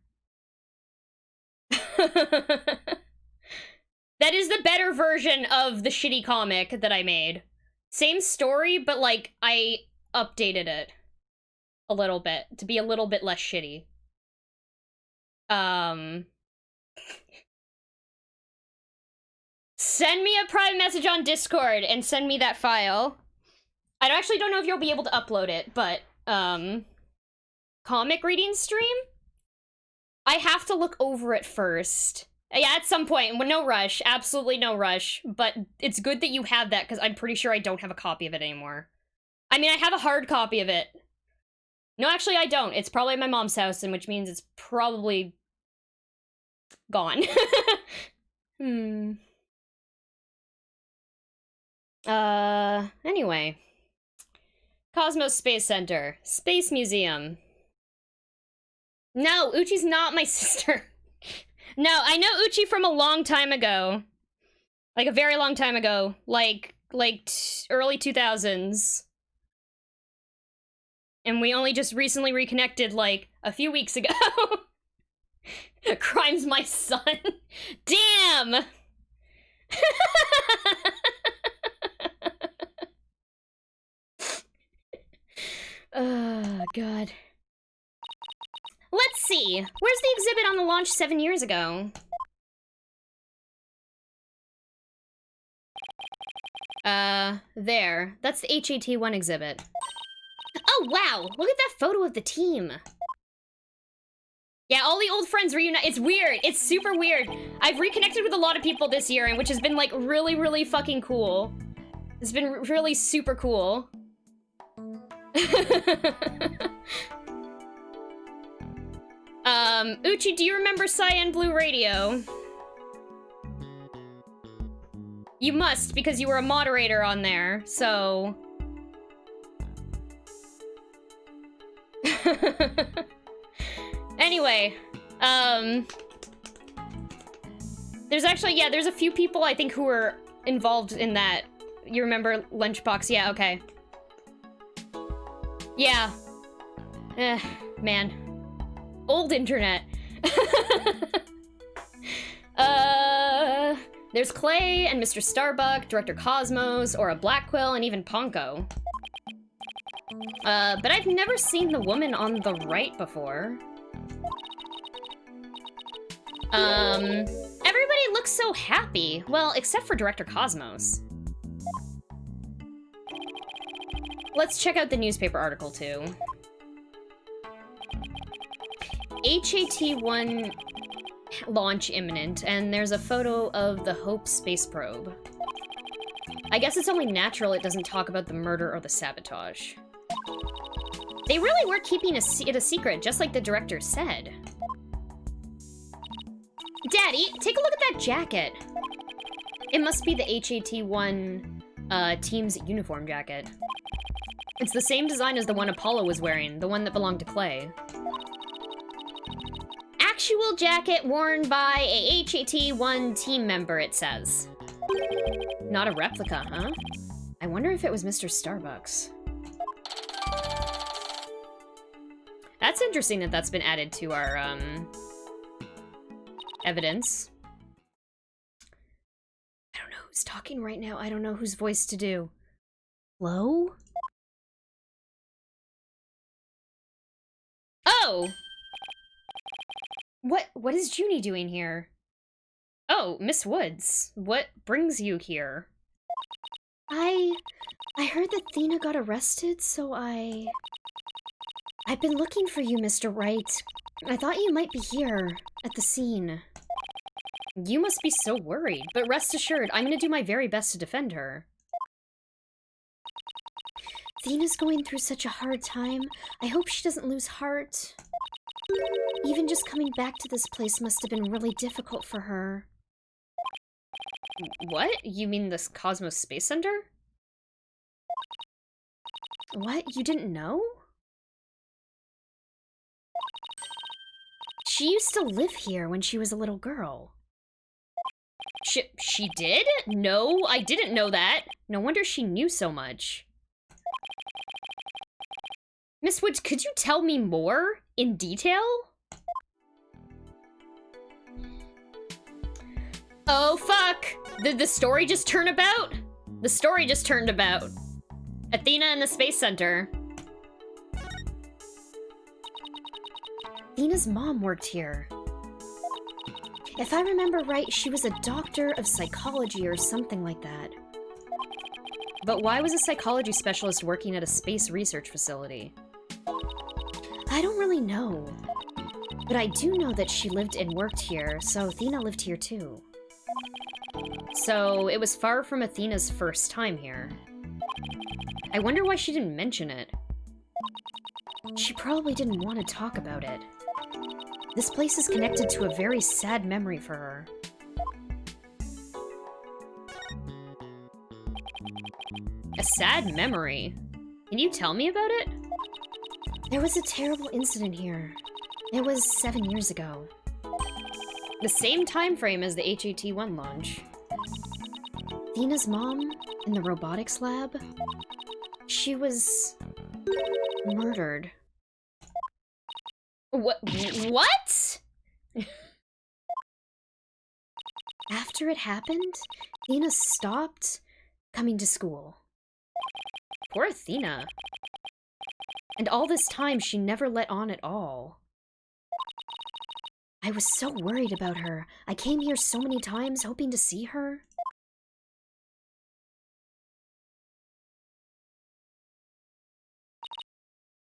That is the better version of the shitty comic that I made. Same story, but, like, I updated it a little bit to be a little bit less shitty. Send me a private message on Discord and send me that file. I actually don't know if you'll be able to upload it, but, comic reading stream? I have to look over it first. Yeah, at some point. No rush. Absolutely no rush. But it's good that you have that, because I'm pretty sure I don't have a copy of it anymore. I mean, I have a hard copy of it. No, actually, I don't. It's probably at my mom's house, and which means it's probably gone. Anyway. Cosmos Space Center. Space Museum. No, Uchi's not my sister. No, I know Uchi from a long time ago. Like, a very long time ago. Like early 2000s. And we only just recently reconnected, like, a few weeks ago. Crime's my son. Damn! Oh, God. Let's see. Where's the exhibit on the launch 7 years ago? There. That's the HAT1 exhibit. Oh, wow! Look at that photo of the team. Yeah, all the old friends reunite. It's weird. It's super weird. I've reconnected with a lot of people this year, and which has been, like, really, really fucking cool. It's been really super cool. Uchi, do you remember Cyan Blue Radio? You must, because you were a moderator on there, so... Anyway, there's actually, yeah, there's a few people, I think, who were involved in that. You remember Lunchbox? Yeah, okay. Yeah. Man. Old internet. There's Clay and Mr. Starbuck, Director Cosmos, Aura Blackquill, and even Ponko. But I've never seen the woman on the right before. Everybody looks so happy. Well, except for Director Cosmos. Let's check out the newspaper article, too. HAT1 launch imminent, and there's a photo of the Hope space probe. I guess it's only natural it doesn't talk about the murder or the sabotage. They really were keeping it a secret, just like the director said. Daddy, take a look at that jacket. It must be the HAT1 team's uniform jacket. It's the same design as the one Apollo was wearing, the one that belonged to Clay. Actual jacket worn by a HAT1 team member, it says. Not a replica, huh? I wonder if it was Mr. Starbucks. That's interesting that that's been added to our, evidence. I don't know who's talking right now. I don't know whose voice to do. Hello? Oh! What is Junie doing here? Oh, Miss Woods. What brings you here? I heard that Thena got arrested, so I've been looking for you, Mr. Wright. I thought you might be here, at the scene. You must be so worried, but rest assured, I'm gonna do my very best to defend her. Thena's going through such a hard time. I hope she doesn't lose heart. Even just coming back to this place must have been really difficult for her. What? You mean this Cosmos Space Center? What? You didn't know? She used to live here when she was a little girl. She did? No, I didn't know that. No wonder she knew so much. Miss Woods, could you tell me more in detail? Oh, fuck! Did the story just turn about? The story just turned about. Athena in the Space Center. Athena's mom worked here. If I remember right, she was a doctor of psychology or something like that. But why was a psychology specialist working at a space research facility? I don't really know. But I do know that she lived and worked here, so Athena lived here too. So it was far from Athena's first time here. I wonder why she didn't mention it. She probably didn't want to talk about it. This place is connected to a very sad memory for her. A sad memory? Can you tell me about it? There was a terrible incident here. It was 7 years ago. The same time frame as the HAT-1 launch. Athena's mom, in the robotics lab, she was murdered. What? After it happened, Athena stopped coming to school. Poor Athena. And all this time, she never let on at all. I was so worried about her. I came here so many times hoping to see her.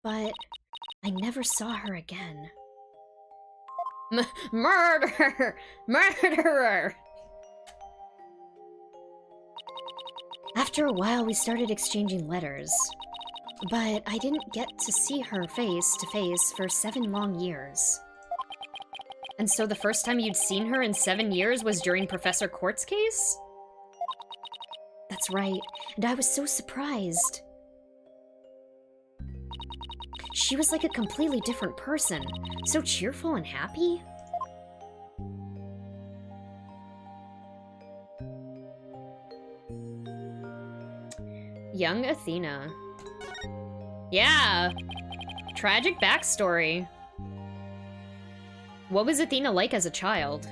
But I never saw her again. Murder! Murderer! After a while, we started exchanging letters. But I didn't get to see her face to face for 7 long years. And so the first time you'd seen her in 7 years was during Professor Quart's case? That's right, and I was so surprised. She was like a completely different person, so cheerful and happy. Young Athena. Yeah, tragic backstory. What was Athena like as a child?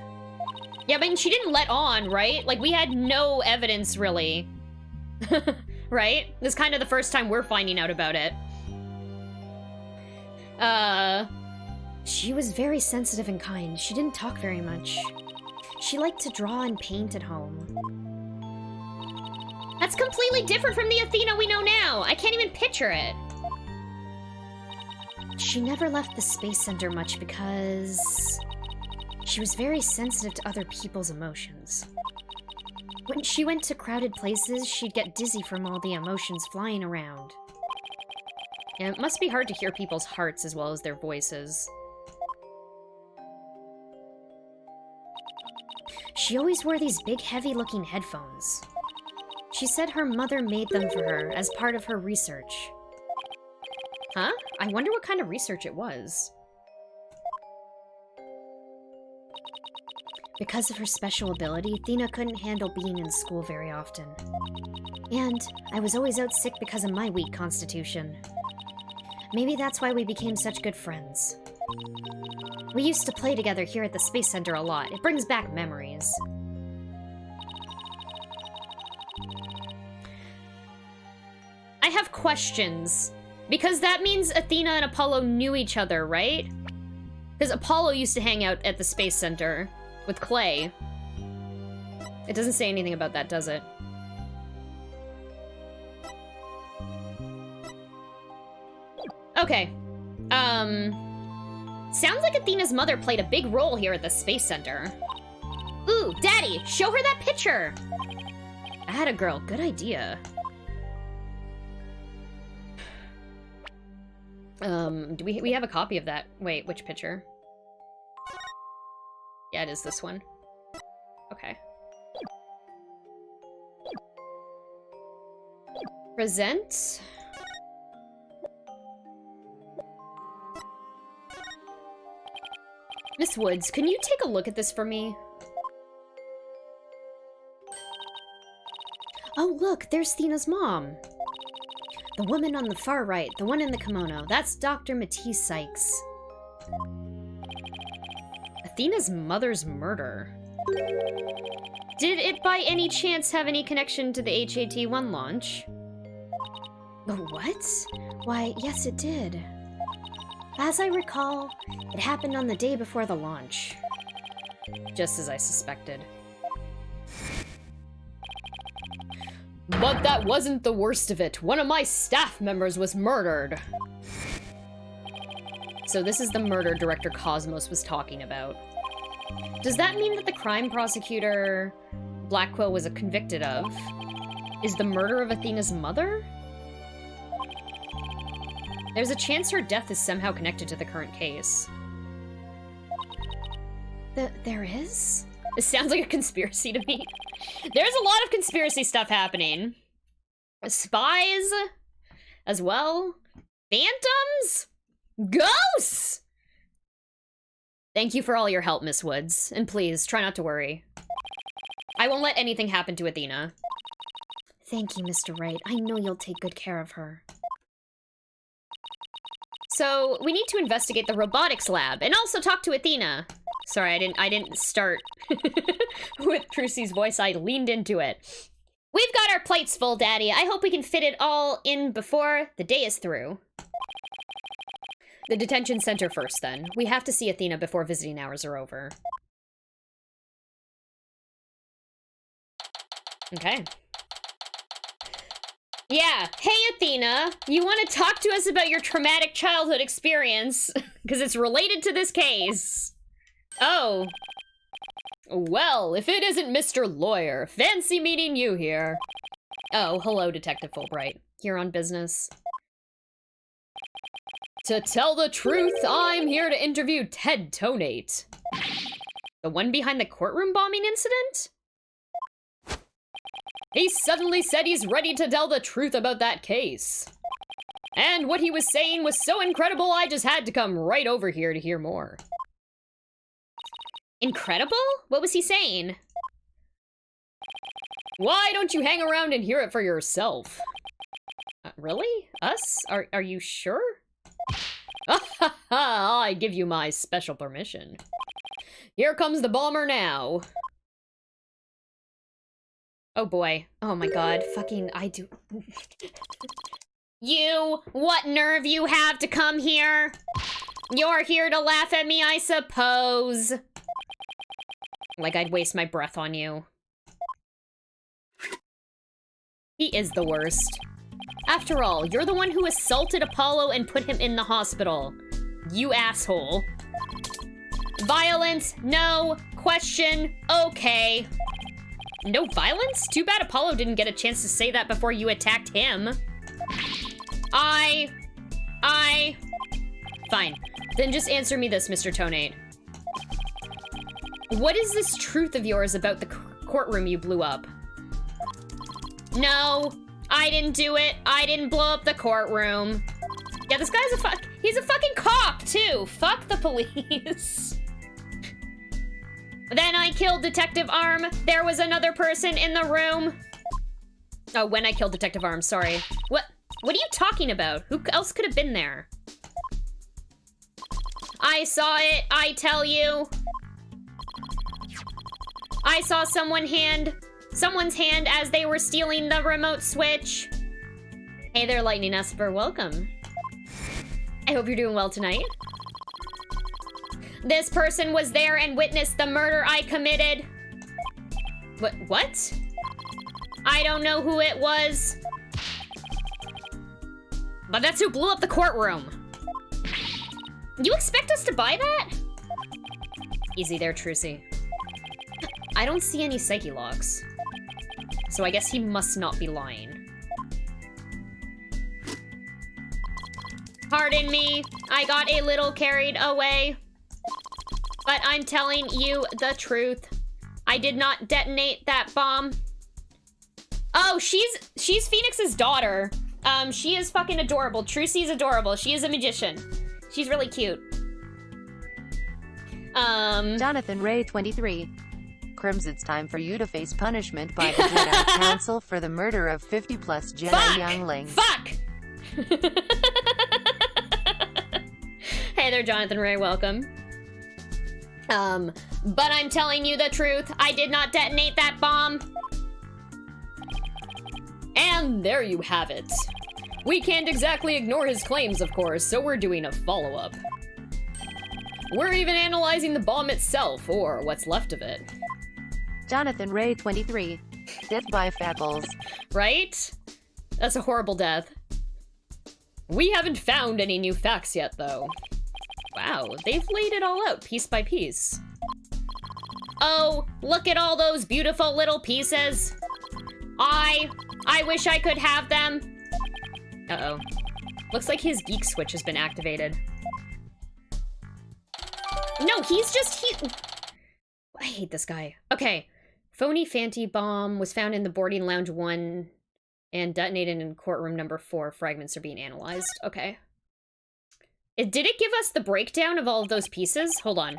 Yeah, I mean, she didn't let on, right? Like, we had no evidence, really. Right? This is kind of the first time we're finding out about it. She was very sensitive and kind. She didn't talk very much. She liked to draw and paint at home. That's completely different from the Athena we know now. I can't even picture it. She never left the Space Center much because she was very sensitive to other people's emotions. When she went to crowded places, she'd get dizzy from all the emotions flying around. Yeah, it must be hard to hear people's hearts as well as their voices. She always wore these big, heavy-looking headphones. She said her mother made them for her as part of her research. Huh? I wonder what kind of research it was. Because of her special ability, Athena couldn't handle being in school very often. And I was always out sick because of my weak constitution. Maybe that's why we became such good friends. We used to play together here at the Space Center a lot. It brings back memories. I have questions. Because that means Athena and Apollo knew each other, right? Because Apollo used to hang out at the Space Center with Clay. It doesn't say anything about that, does it? Okay. Sounds like Athena's mother played a big role here at the Space Center. Ooh, Daddy, show her that picture! Atta girl, good idea. Do we have a copy of that? Wait, which picture? Yeah, it is this one. Okay. Present. Miss Woods, can you take a look at this for me? Oh, look, there's Athena's mom. The woman on the far right, the one in the kimono. That's Dr. Matisse Sykes. Athena's mother's murder. Did it by any chance have any connection to the HAT-1 launch? What? Why, yes it did. As I recall, it happened on the day before the launch. Just as I suspected. But that wasn't the worst of it. One of my staff members was murdered. So this is the murder Director Cosmos was talking about. Does that mean that the crime prosecutor Blackwell was convicted of is the murder of Athena's mother? There's a chance her death is somehow connected to the current case. There is? It sounds like a conspiracy to me. There's a lot of conspiracy stuff happening. Spies, as well. Phantoms? Ghosts! Thank you for all your help, Miss Woods. And please, try not to worry. I won't let anything happen to Athena. Thank you, Mr. Wright. I know you'll take good care of her. So, we need to investigate the robotics lab, and also talk to Athena. Sorry, I didn't start with Trucy's voice. I leaned into it. We've got our plates full, Daddy. I hope we can fit it all in before the day is through. The detention center first, then. We have to see Athena before visiting hours are over. Okay. Yeah. Hey, Athena. You want to talk to us about your traumatic childhood experience? Because it's related to this case. Oh. Well, if it isn't Mr. Lawyer, fancy meeting you here. Oh, hello, Detective Fulbright. Here on business. To tell the truth, I'm here to interview Ted Tonate. The one behind the courtroom bombing incident? He suddenly said he's ready to tell the truth about that case. And what he was saying was so incredible, I just had to come right over here to hear more. Incredible? What was he saying? Why don't you hang around and hear it for yourself? Really? Us? Are you sure? I give you my special permission. Here comes the bomber now. Oh boy. Oh my god. Fucking, I do. You, what nerve you have to come here? You're here to laugh at me, I suppose. Like I'd waste my breath on you. He is the worst. After all, you're the one who assaulted Apollo and put him in the hospital. You asshole. Violence? No. Question? Okay. No violence? Too bad Apollo didn't get a chance to say that before you attacked him. Fine. Then just answer me this, Mr. Tonate. What is this truth of yours about the courtroom you blew up? No, I didn't do it. I didn't blow up the courtroom. Yeah, this guy's he's a fucking cop, too. Fuck the police. Then I killed Detective Arm. There was another person in the room. Oh, when I killed Detective Arm, sorry. What are you talking about? Who else could have been there? I saw it, I tell you. I saw someone's hand as they were stealing the remote switch. Hey there, Lightning Esper, welcome. I hope you're doing well tonight. This person was there and witnessed the murder I committed. What? I don't know who it was. But that's who blew up the courtroom. You expect us to buy that? Easy there, Trucy. I don't see any psyche logs. So I guess he must not be lying. Pardon me, I got a little carried away. But I'm telling you the truth. I did not detonate that bomb. Oh, she's Phoenix's daughter. She is fucking adorable. Trucy's adorable. She is a magician. She's really cute. Jonathan Ray 23. Crims, it's time for you to face punishment by the Jedi Council for the murder of 50-plus Jedi Fuck! younglings. Fuck! Hey there, Jonathan Ray, welcome. But I'm telling you the truth, I did not detonate that bomb. And there you have it. We can't exactly ignore his claims, of course, so we're doing a follow-up. We're even analyzing the bomb itself, or what's left of it. Jonathan Ray 23. Death by fackles. Right? That's a horrible death. We haven't found any new facts yet, though. Wow, they've laid it all out piece by piece. Oh, look at all those beautiful little pieces. I wish I could have them. Uh-oh. Looks like his geek switch has been activated. No, I hate this guy. Okay. Phony Fanty bomb was found in the boarding lounge 1 and detonated in courtroom number 4. Fragments are being analyzed. Okay. Did it give us the breakdown of all of those pieces? Hold on.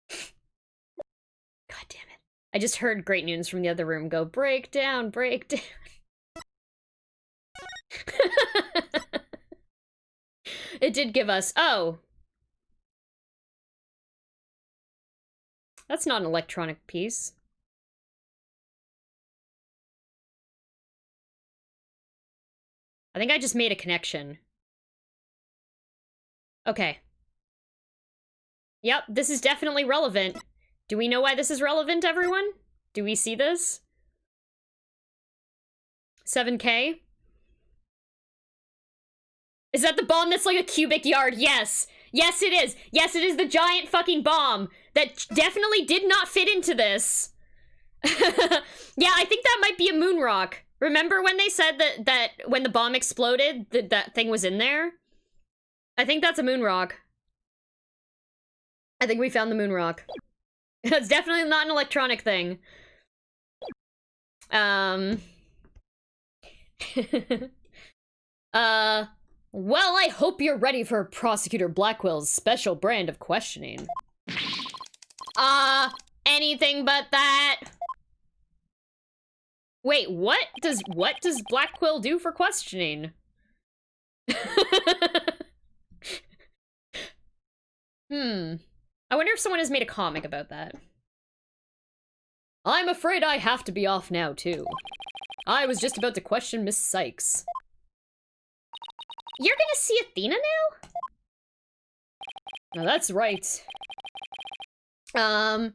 God damn it. I just heard great news from the other room go, breakdown, breakdown. It did give us, oh. That's not an electronic piece. I think I just made a connection. Okay. Yep, this is definitely relevant. Do we know why this is relevant, everyone? Do we see this? 7K? Is that the bomb that's like a cubic yard? Yes. Yes, it is. Yes, it is the giant fucking bomb that definitely did not fit into this. Yeah, I think that might be a moon rock. Remember when they said that when the bomb exploded, that thing was in there? I think that's a moon rock. I think we found the moon rock. It's definitely not an electronic thing. Well, I hope you're ready for Prosecutor Blackwell's special brand of questioning. Anything but that. Wait, what does Blackwell do for questioning? I wonder if someone has made a comic about that. I'm afraid I have to be off now, too. I was just about to question Miss Sykes. You're gonna see Athena now? No, that's right. Emo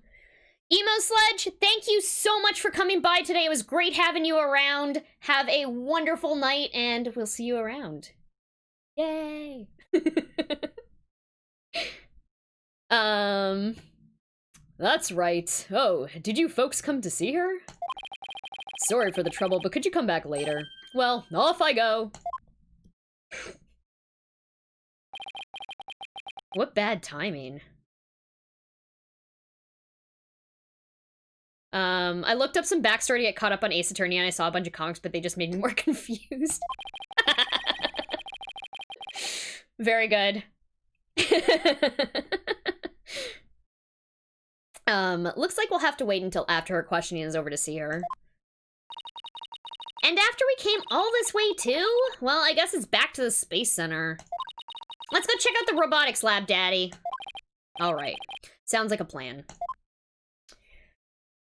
Sledge, thank you so much for coming by today. It was great having you around. Have a wonderful night, and we'll see you around. Yay! That's right. Oh, did you folks come to see her? Sorry for the trouble, but could you come back later? Well, off I go. What bad timing. I looked up some backstory to get caught up on Ace Attorney, and I saw a bunch of comics, but they just made me more confused. Very good. Looks like we'll have to wait until after her questioning is over to see her. And after we came all this way too? Well, I guess it's back to the Space Center. Let's go check out the robotics lab, Daddy. Alright. Sounds like a plan.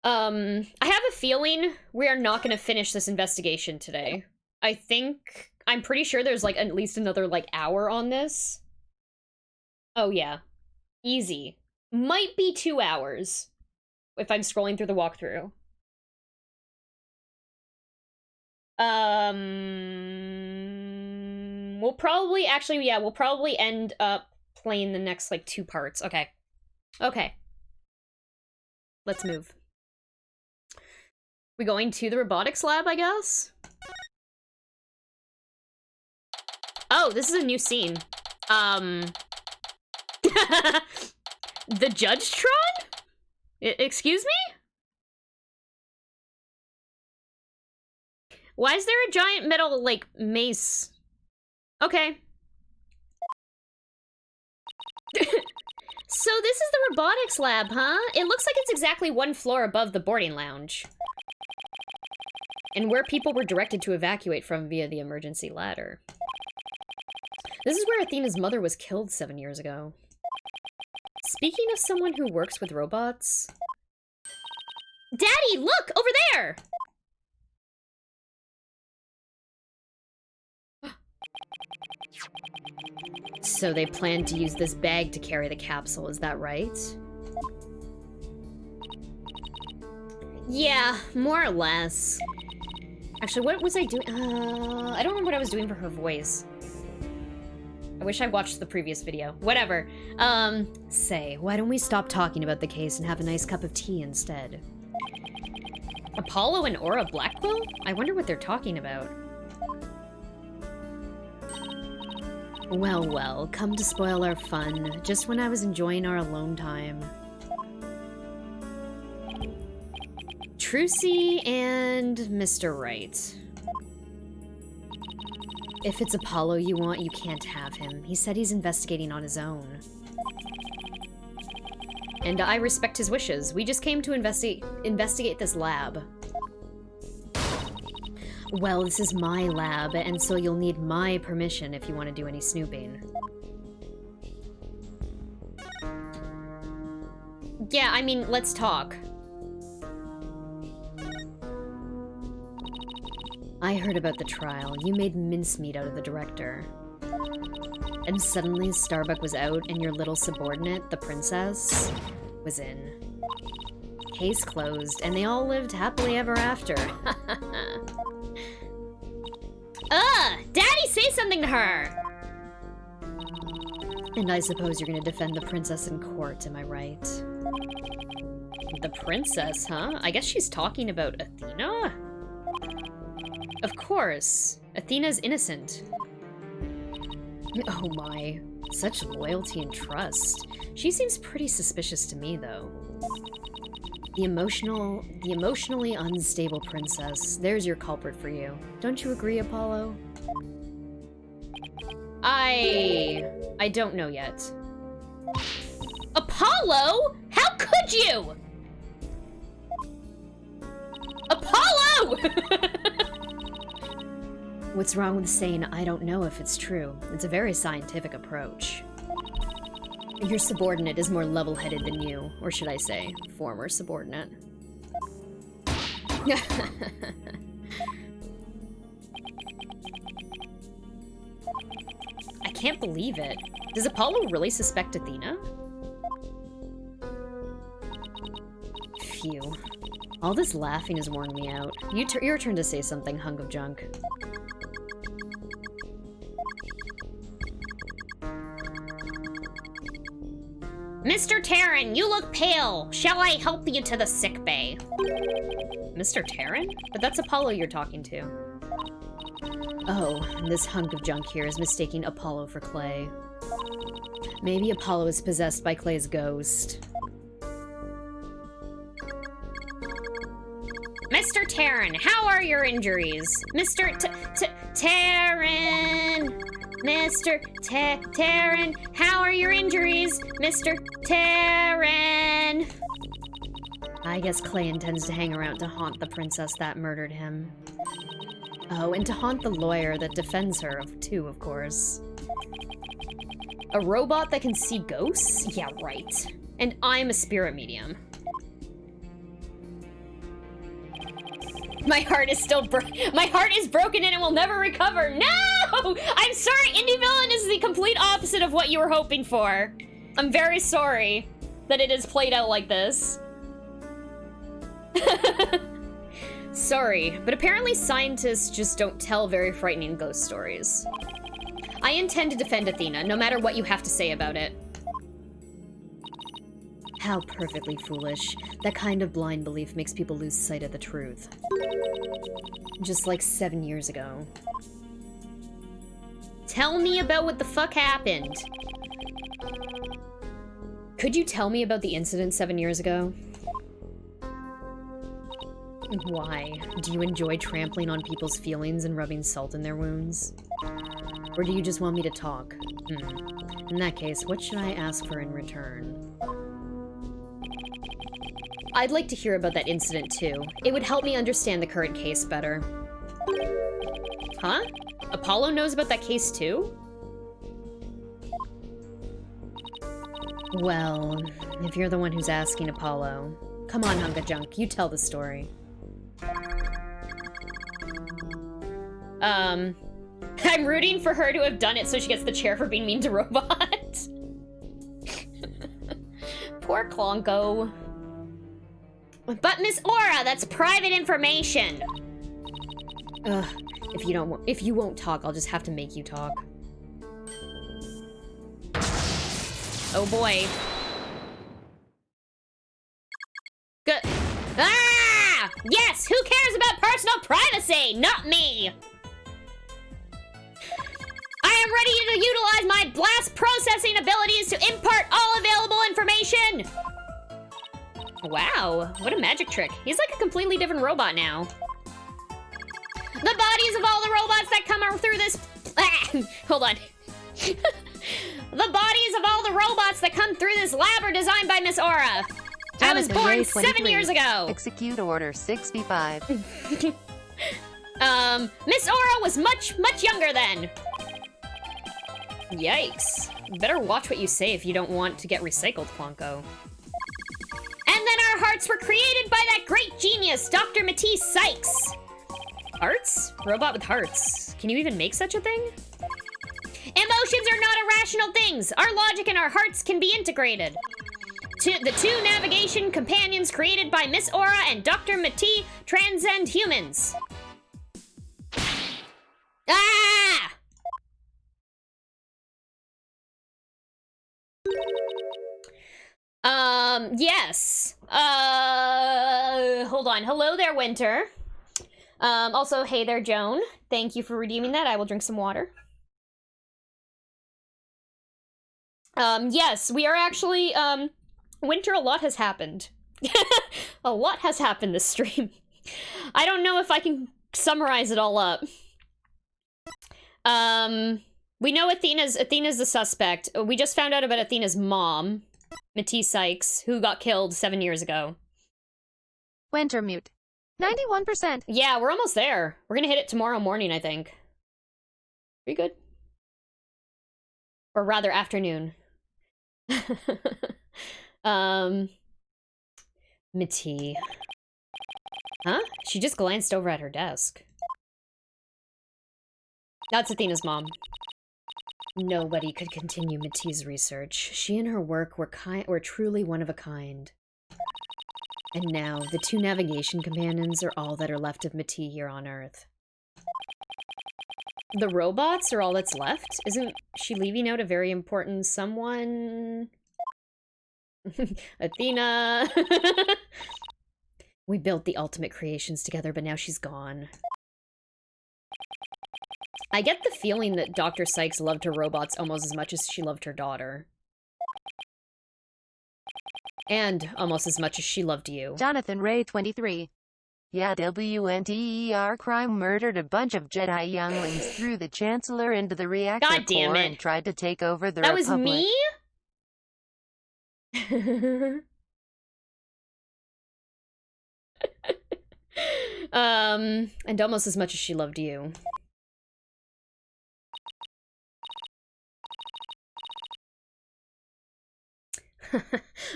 I have a feeling we are not gonna finish this investigation today. I'm pretty sure there's like at least another like hour on this. Oh yeah. Easy. Might be 2 hours. If I'm scrolling through the walkthrough. We'll probably, actually, yeah, we'll probably end up playing the next, like, 2 parts. Okay. Okay. Let's move. We going to the robotics lab, I guess? Oh, this is a new scene. The Judge-tron? Excuse me? Why is there a giant metal, like, mace? Okay. So this is the robotics lab, huh? It looks like it's exactly one floor above the boarding lounge. And where people were directed to evacuate from via the emergency ladder. This is where Athena's mother was killed 7 years ago. Speaking of someone who works with robots... Daddy, look! Over there! So they plan to use this bag to carry the capsule, is that right? Yeah, more or less. Actually, what was I doing? I don't remember what I was doing for her voice. I wish I watched the previous video. Whatever. Say, why don't we stop talking about the case and have a nice cup of tea instead? Apollo and Aura Blackwell? I wonder what they're talking about. Well, well, come to spoil our fun, just when I was enjoying our alone time. Trucy and Mr. Right. If it's Apollo you want, you can't have him. He said he's investigating on his own. And I respect his wishes. We just came to investigate this lab. Well, this is my lab, and so you'll need my permission if you want to do any snooping. Yeah, I mean, let's talk. I heard about the trial. You made mincemeat out of the director. And suddenly Starbuck was out and your little subordinate, the princess, was in. Case closed, and they all lived happily ever after. Daddy, say something to her! And I suppose you're gonna defend the princess in court, am I right? The princess, huh? I guess she's talking about Athena? Of course. Athena's innocent. Oh my. Such loyalty and trust. She seems pretty suspicious to me, though. The emotionally unstable princess. There's your culprit for you. Don't you agree, Apollo? I don't know yet. Apollo? How could you? Apollo! What's wrong with saying I don't know if it's true? It's a very scientific approach. Your subordinate is more level-headed than you, or should I say, former subordinate. I can't believe it. Does Apollo really suspect Athena? Phew. All this laughing has worn me out. Your turn to say something, hunk of junk. Mr. Terran, you look pale. Shall I help you to the sick bay? Mr. Terran? But that's Apollo you're talking to. Oh, this hunk of junk here is mistaking Apollo for Clay. Maybe Apollo is possessed by Clay's ghost. Mr. Terran, how are your injuries? Mr. Terran! Mr. Terran, how are your injuries? Mr. Terran! I guess Clay intends to hang around to haunt the princess that murdered him. Oh, and to haunt the lawyer that defends her, too, of course. A robot that can see ghosts? Yeah, right. And I'm a spirit medium. My heart is still my heart is broken and it will never recover. No! I'm sorry, Indie Villain is the complete opposite of what you were hoping for. I'm very sorry that it is played out like this. Sorry, but apparently scientists just don't tell very frightening ghost stories. I intend to defend Athena, no matter what you have to say about it. How perfectly foolish. That kind of blind belief makes people lose sight of the truth. Just like 7 years ago. Tell me about what the fuck happened. Could you tell me about the incident 7 years ago? Why? Do you enjoy trampling on people's feelings and rubbing salt in their wounds? Or do you just want me to talk? In that case, what should I ask for in return? I'd like to hear about that incident too. It would help me understand the current case better. Huh? Apollo knows about that case too? Well, if you're the one who's asking, Apollo, come on, Hunka Junk, you tell the story. I'm rooting for her to have done it so she gets the chair for being mean to Robot. Poor Klonko. But Miss Aura, that's private information. Ugh, if you won't talk, I'll just have to make you talk. Oh boy. Good. Ah! Yes, who cares about personal privacy? Not me. I am ready to utilize my blast processing abilities to impart all available information. Wow, what a magic trick. He's like a completely different robot now. The bodies of all the robots that come through this... hold on. The bodies of all the robots that come through this lab are designed by Miss Aura. I was born 7 years ago. Execute Order 65. Miss Aura was much younger then. Yikes. Better watch what you say if you don't want to get recycled, Klonko. And then our hearts were created by that great genius, Dr. Matisse Sykes. Hearts? Robot with hearts. Can you even make such a thing? Emotions are not irrational things. Our logic and our hearts can be integrated. The two navigation companions created by Miss Aura and Dr. Matisse transcend humans. Ah! Yes. Hold on. Hello there, Winter. Also, hey there, Joan. Thank you for redeeming that. I will drink some water. Yes, we are actually, Winter, a lot has happened. A lot has happened this stream. I don't know if I can summarize it all up. We know Athena's the suspect. We just found out about Athena's mom, Matisse Sykes, who got killed 7 years ago. Winter mute. 91%. Yeah, we're almost there. We're gonna hit it tomorrow morning, I think. Pretty good. Or rather, afternoon. Matisse. Huh? She just glanced over at her desk. That's Athena's mom. Nobody could continue Matisse's research. She and her work were truly one of a kind. And now, the two navigation companions are all that are left of Matisse here on Earth. The robots are all that's left? Isn't she leaving out a very important someone? Athena! We built the ultimate creations together, but now she's gone. I get the feeling that Dr. Sykes loved her robots almost as much as she loved her daughter. And almost as much as she loved you. Jonathan Ray 23. Yeah, WNTER crime murdered a bunch of Jedi younglings, threw the Chancellor into the reactor God damn core it. and tried to take over the That Republic. was me? And almost as much as she loved you.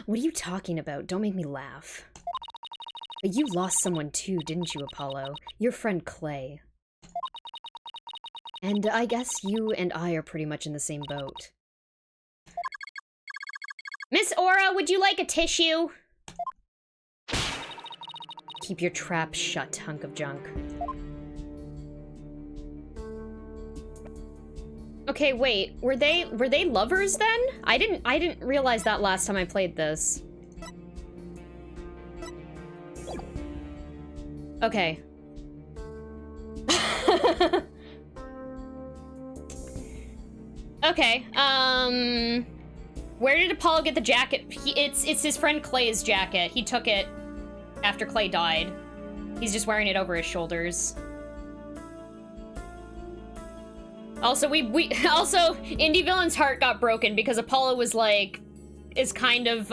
What are you talking about? Don't make me laugh. But you lost someone too, didn't you, Apollo? Your friend Clay. And I guess you and I are pretty much in the same boat. Miss Aura, would you like a tissue? Keep your trap shut, hunk of junk. Okay, wait. Were they lovers then? I didn't realize that last time I played this. Okay. Okay. Where did Apollo get the jacket? It's his friend Clay's jacket. He took it after Clay died. He's just wearing it over his shoulders. Also, also, Indie Villain's heart got broken because Apollo was like, is kind of,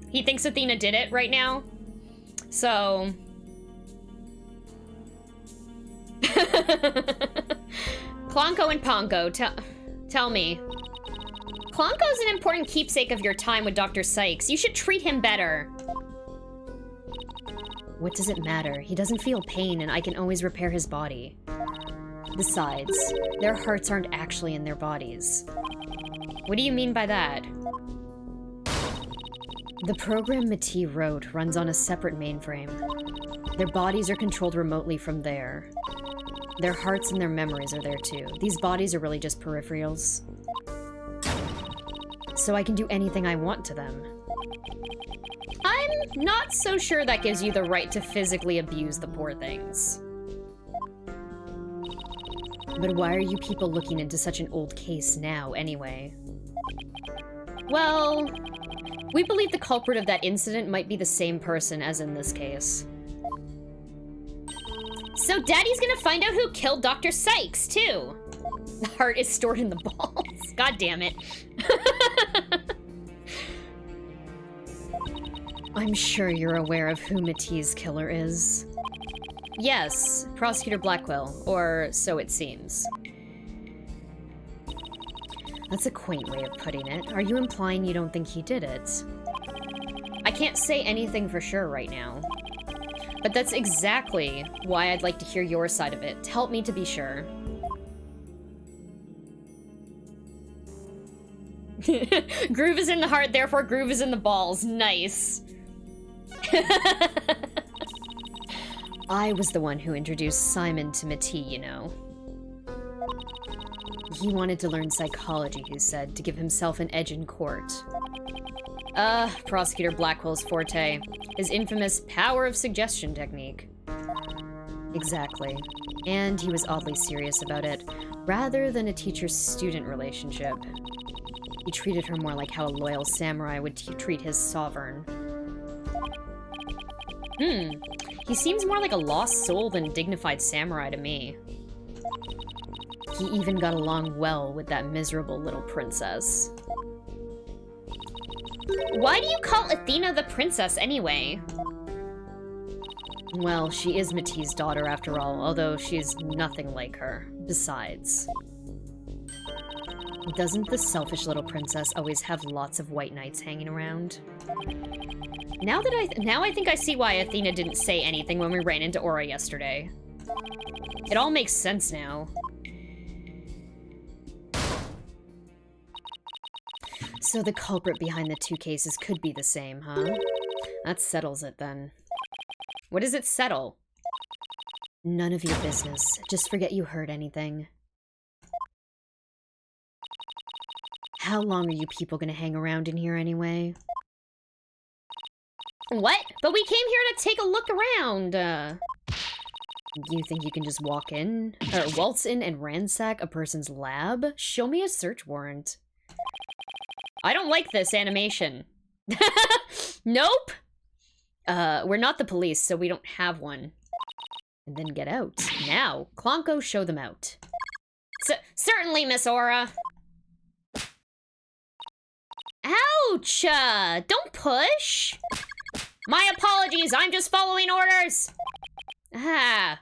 he thinks Athena did it right now. So. Klonko and Ponko, tell me. Klonko's an important keepsake of your time with Dr. Sykes. You should treat him better. What does it matter? He doesn't feel pain, and I can always repair his body. Besides, their hearts aren't actually in their bodies. What do you mean by that? The program Mati wrote runs on a separate mainframe. Their bodies are controlled remotely from there. Their hearts and their memories are there too. These bodies are really just peripherals. So I can do anything I want to them. I'm not so sure that gives you the right to physically abuse the poor things. But why are you people looking into such an old case now, anyway? Well, we believe the culprit of that incident might be the same person as in this case. So Daddy's gonna find out who killed Dr. Sykes, too! The heart is stored in the balls. God damn it. I'm sure you're aware of who Mati's killer is. Yes, Prosecutor Blackwell, or so it seems. That's a quaint way of putting it. Are you implying you don't think he did it? I can't say anything for sure right now. But that's exactly why I'd like to hear your side of it. Help me to be sure. Groove is in the heart, therefore groove is in the balls. Nice. I was the one who introduced Simon to Mati, you know. He wanted to learn psychology, he said, to give himself an edge in court. Prosecutor Blackwell's forte. His infamous power of suggestion technique. Exactly. And he was oddly serious about it, rather than a teacher-student relationship. He treated her more like how a loyal samurai would treat his sovereign. He seems more like a lost soul than a dignified samurai to me. He even got along well with that miserable little princess. Why do you call Athena the princess anyway? Well, she is Mati's daughter after all, although she's nothing like her. Besides. Doesn't the selfish little princess always have lots of white knights hanging around? Now I think I see why Athena didn't say anything when we ran into Aura yesterday. It all makes sense now. So the culprit behind the two cases could be the same, huh? That settles it then. What does it settle? None of your business. Just forget you heard anything. How long are you people gonna hang around in here anyway? What? But we came here to take a look around. You think you can just walk in? Or waltz in and ransack a person's lab? Show me a search warrant. I don't like this animation. Nope! We're not the police, so we don't have one. And then get out. Now, Klonko, show them out. Certainly, Miss Aura. Ouch! Don't push! My apologies, I'm just following orders! Ah.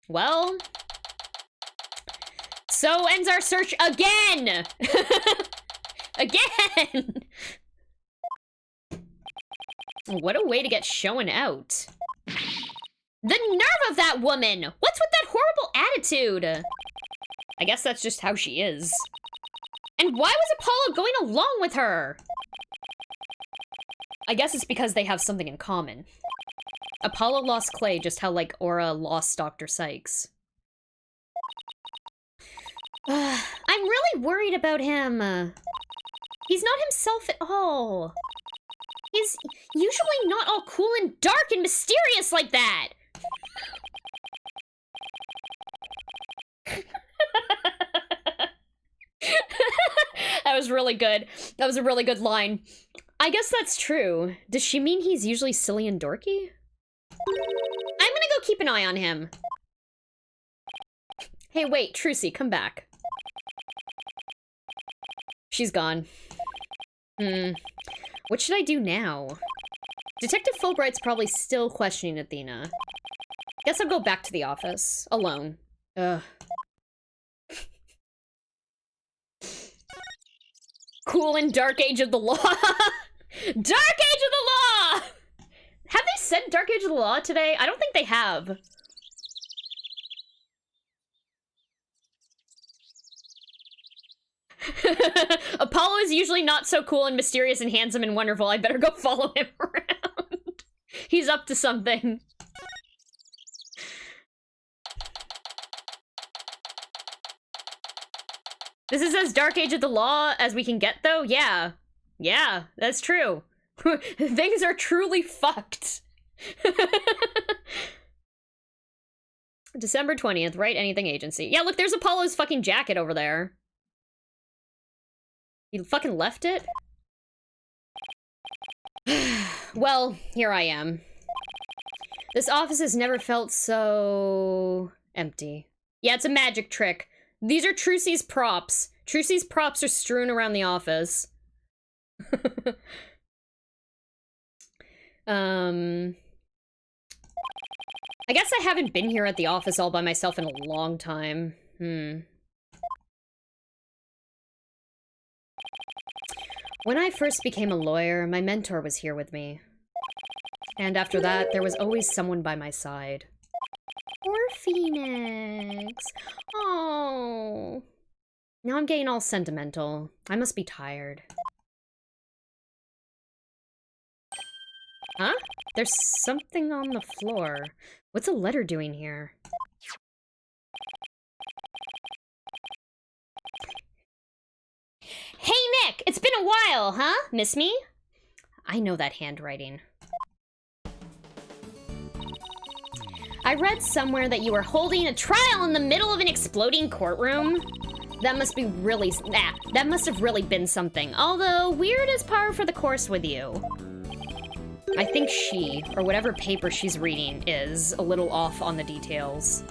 Well... So ends our search again! Again! What a way to get shown out. The nerve of that woman! What's with that horrible attitude? I guess that's just how she is. And why was Apollo going along with her? I guess it's because they have something in common. Apollo lost Clay just how, like, Aura lost Dr. Sykes. I'm really worried about him. He's not himself at all. He's usually not all cool and dark and mysterious like that. That was really good. That was a really good line. I guess that's true. Does she mean he's usually silly and dorky? keep an eye on him. Hey, wait, Trucy, come back. She's gone. What should I do now? Detective Fulbright's probably still questioning Athena. Guess I'll go back to the office. Alone. Ugh. Cool and Dark Age of the Law. Dark Age of the Law! Have they said Dark Age of the Law today? I don't think they have. Apollo is usually not so cool and mysterious and handsome and wonderful. I better go follow him around. He's up to something. This is as Dark Age of the Law as we can get, though? Yeah. Yeah, that's true. Things are truly fucked. December 20th, Write Anything Agency. Yeah, look, there's Apollo's fucking jacket over there. He fucking left it? Well, here I am. This office has never felt so empty. Yeah, it's a magic trick. These are Trucy's props. Trucy's props are strewn around the office. I guess I haven't been here at the office all by myself in a long time. When I first became a lawyer, my mentor was here with me. And after that, there was always someone by my side. Poor Phoenix. Oh. Now I'm getting all sentimental. I must be tired. Huh? There's something on the floor. What's a letter doing here? Hey, Nick! It's been a while, huh? Miss me? I know that handwriting. I read somewhere that you were holding a trial in the middle of an exploding courtroom. That must be really... that must have really been something. Although, weird is par for the course with you. I think she, or whatever paper she's reading, is a little off on the details.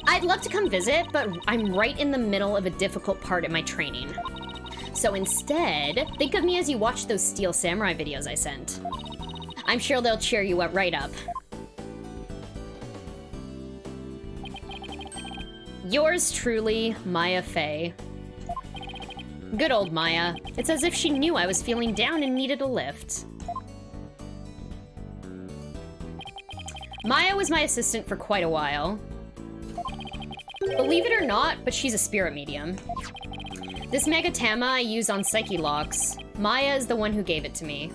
I'd love to come visit, but I'm right in the middle of a difficult part in my training. So instead, think of me as you watch those Steel Samurai videos I sent. I'm sure they'll cheer you up right up. Yours truly, Maya Fey. Good old Maya. It's as if she knew I was feeling down and needed a lift. Maya was my assistant for quite a while. Believe it or not, but she's a spirit medium. This Megatama I use on Psyche Locks. Maya is the one who gave it to me.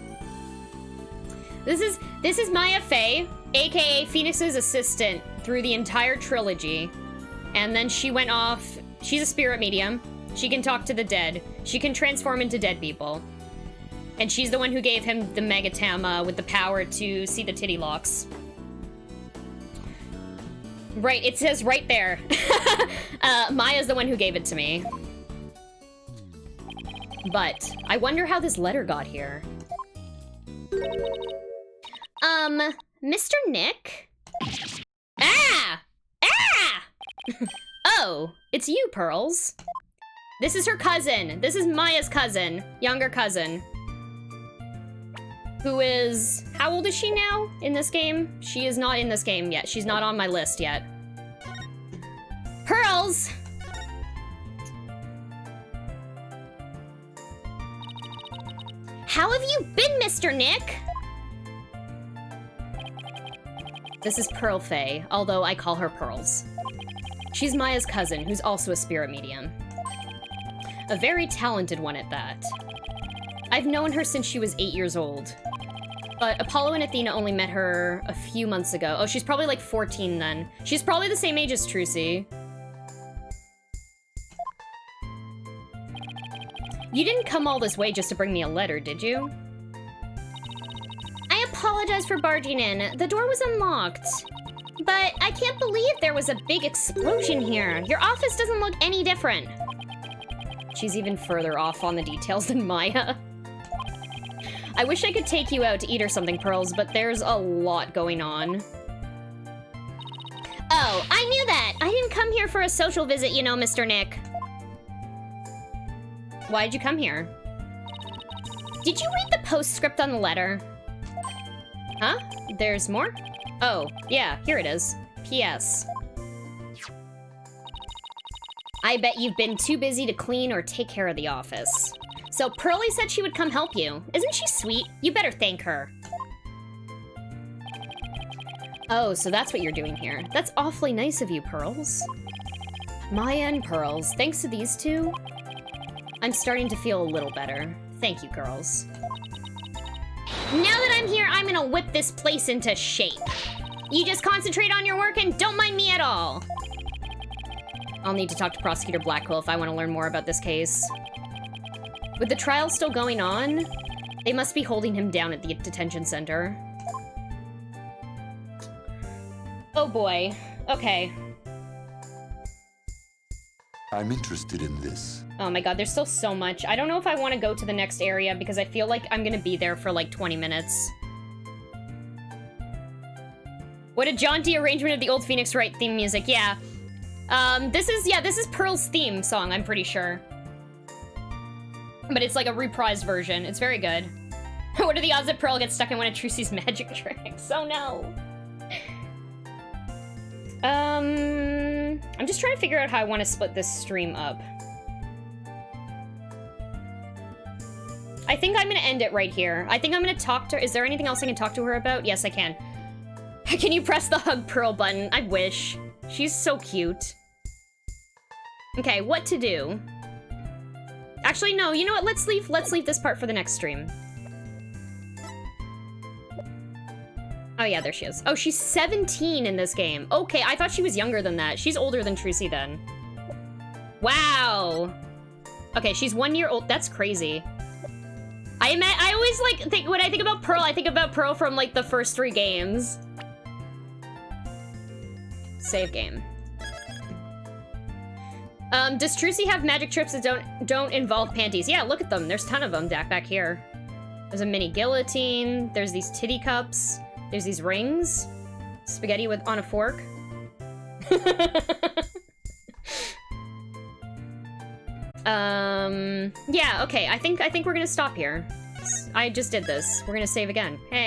This is Maya Fey, aka Phoenix's assistant through the entire trilogy. And then she went off. She's a spirit medium. She can talk to the dead. She can transform into dead people. And she's the one who gave him the Megatama with the power to see the titty locks. Right, it says right there. Maya's the one who gave it to me. But I wonder how this letter got here. Mr. Nick? Ah! Ah! Oh, it's you, Pearls. This is her cousin. This is Maya's cousin, younger cousin. Who is, how old is she now in this game? She is not in this game yet. She's not on my list yet. Pearls! How have you been, Mr. Nick? This is Pearl Faye, although I call her Pearls. She's Maya's cousin, who's also a spirit medium. A very talented one at that. I've known her since she was 8 years old. But Apollo and Athena only met her a few months ago. Oh, she's probably like 14 then. She's probably the same age as Trucy. You didn't come all this way just to bring me a letter, did you? I apologize for barging in. The door was unlocked. But I can't believe there was a big explosion here. Your office doesn't look any different. She's even further off on the details than Maya. I wish I could take you out to eat or something, Pearls, but there's a lot going on. Oh, I knew that! I didn't come here for a social visit, you know, Mr. Nick. Why'd you come here? Did you read the postscript on the letter? Huh? There's more? Oh, yeah, here it is. P.S. I bet you've been too busy to clean or take care of the office. So Pearly said she would come help you. Isn't she sweet? You better thank her. Oh, so that's what you're doing here. That's awfully nice of you, Pearls. Maya and Pearls, thanks to these two, I'm starting to feel a little better. Thank you, girls. Now that I'm here, I'm gonna whip this place into shape. You just concentrate on your work and don't mind me at all. I'll need to talk to Prosecutor Blackwell if I want to learn more about this case. With the trial still going on, they must be holding him down at the detention center. Oh boy. Okay. I'm interested in this. Oh my god, there's still so much. I don't know if I want to go to the next area because I feel like I'm gonna be there for like 20 minutes. What a jaunty arrangement of the old Phoenix Wright theme music, yeah. This is Pearl's theme song, I'm pretty sure. But it's like a reprised version. It's very good. What are the odds that Pearl gets stuck in one of Trucy's magic tricks? Oh no. I'm just trying to figure out how I want to split this stream up. I think I'm gonna end it right here. I think I'm gonna talk to her. Is there anything else I can talk to her about? Yes, I can. Can you press the hug Pearl button? I wish. She's so cute. Okay, what to do? Actually, no, you know what? Let's leave this part for the next stream. Oh yeah, there she is. Oh, she's 17 in this game. Okay, I thought she was younger than that. She's older than Trucy then. Wow. Okay, she's 1 year old. That's crazy. I always like think when I think about Pearl, I think about Pearl from like the first 3 games. Save game. Does Trucy have magic trips that don't involve panties? Yeah, look at them. There's a ton of them back here. There's a mini guillotine. There's these titty cups. There's these rings. Spaghetti on a fork. Yeah, okay. I think we're gonna stop here. I just did this. We're gonna save again. Hey.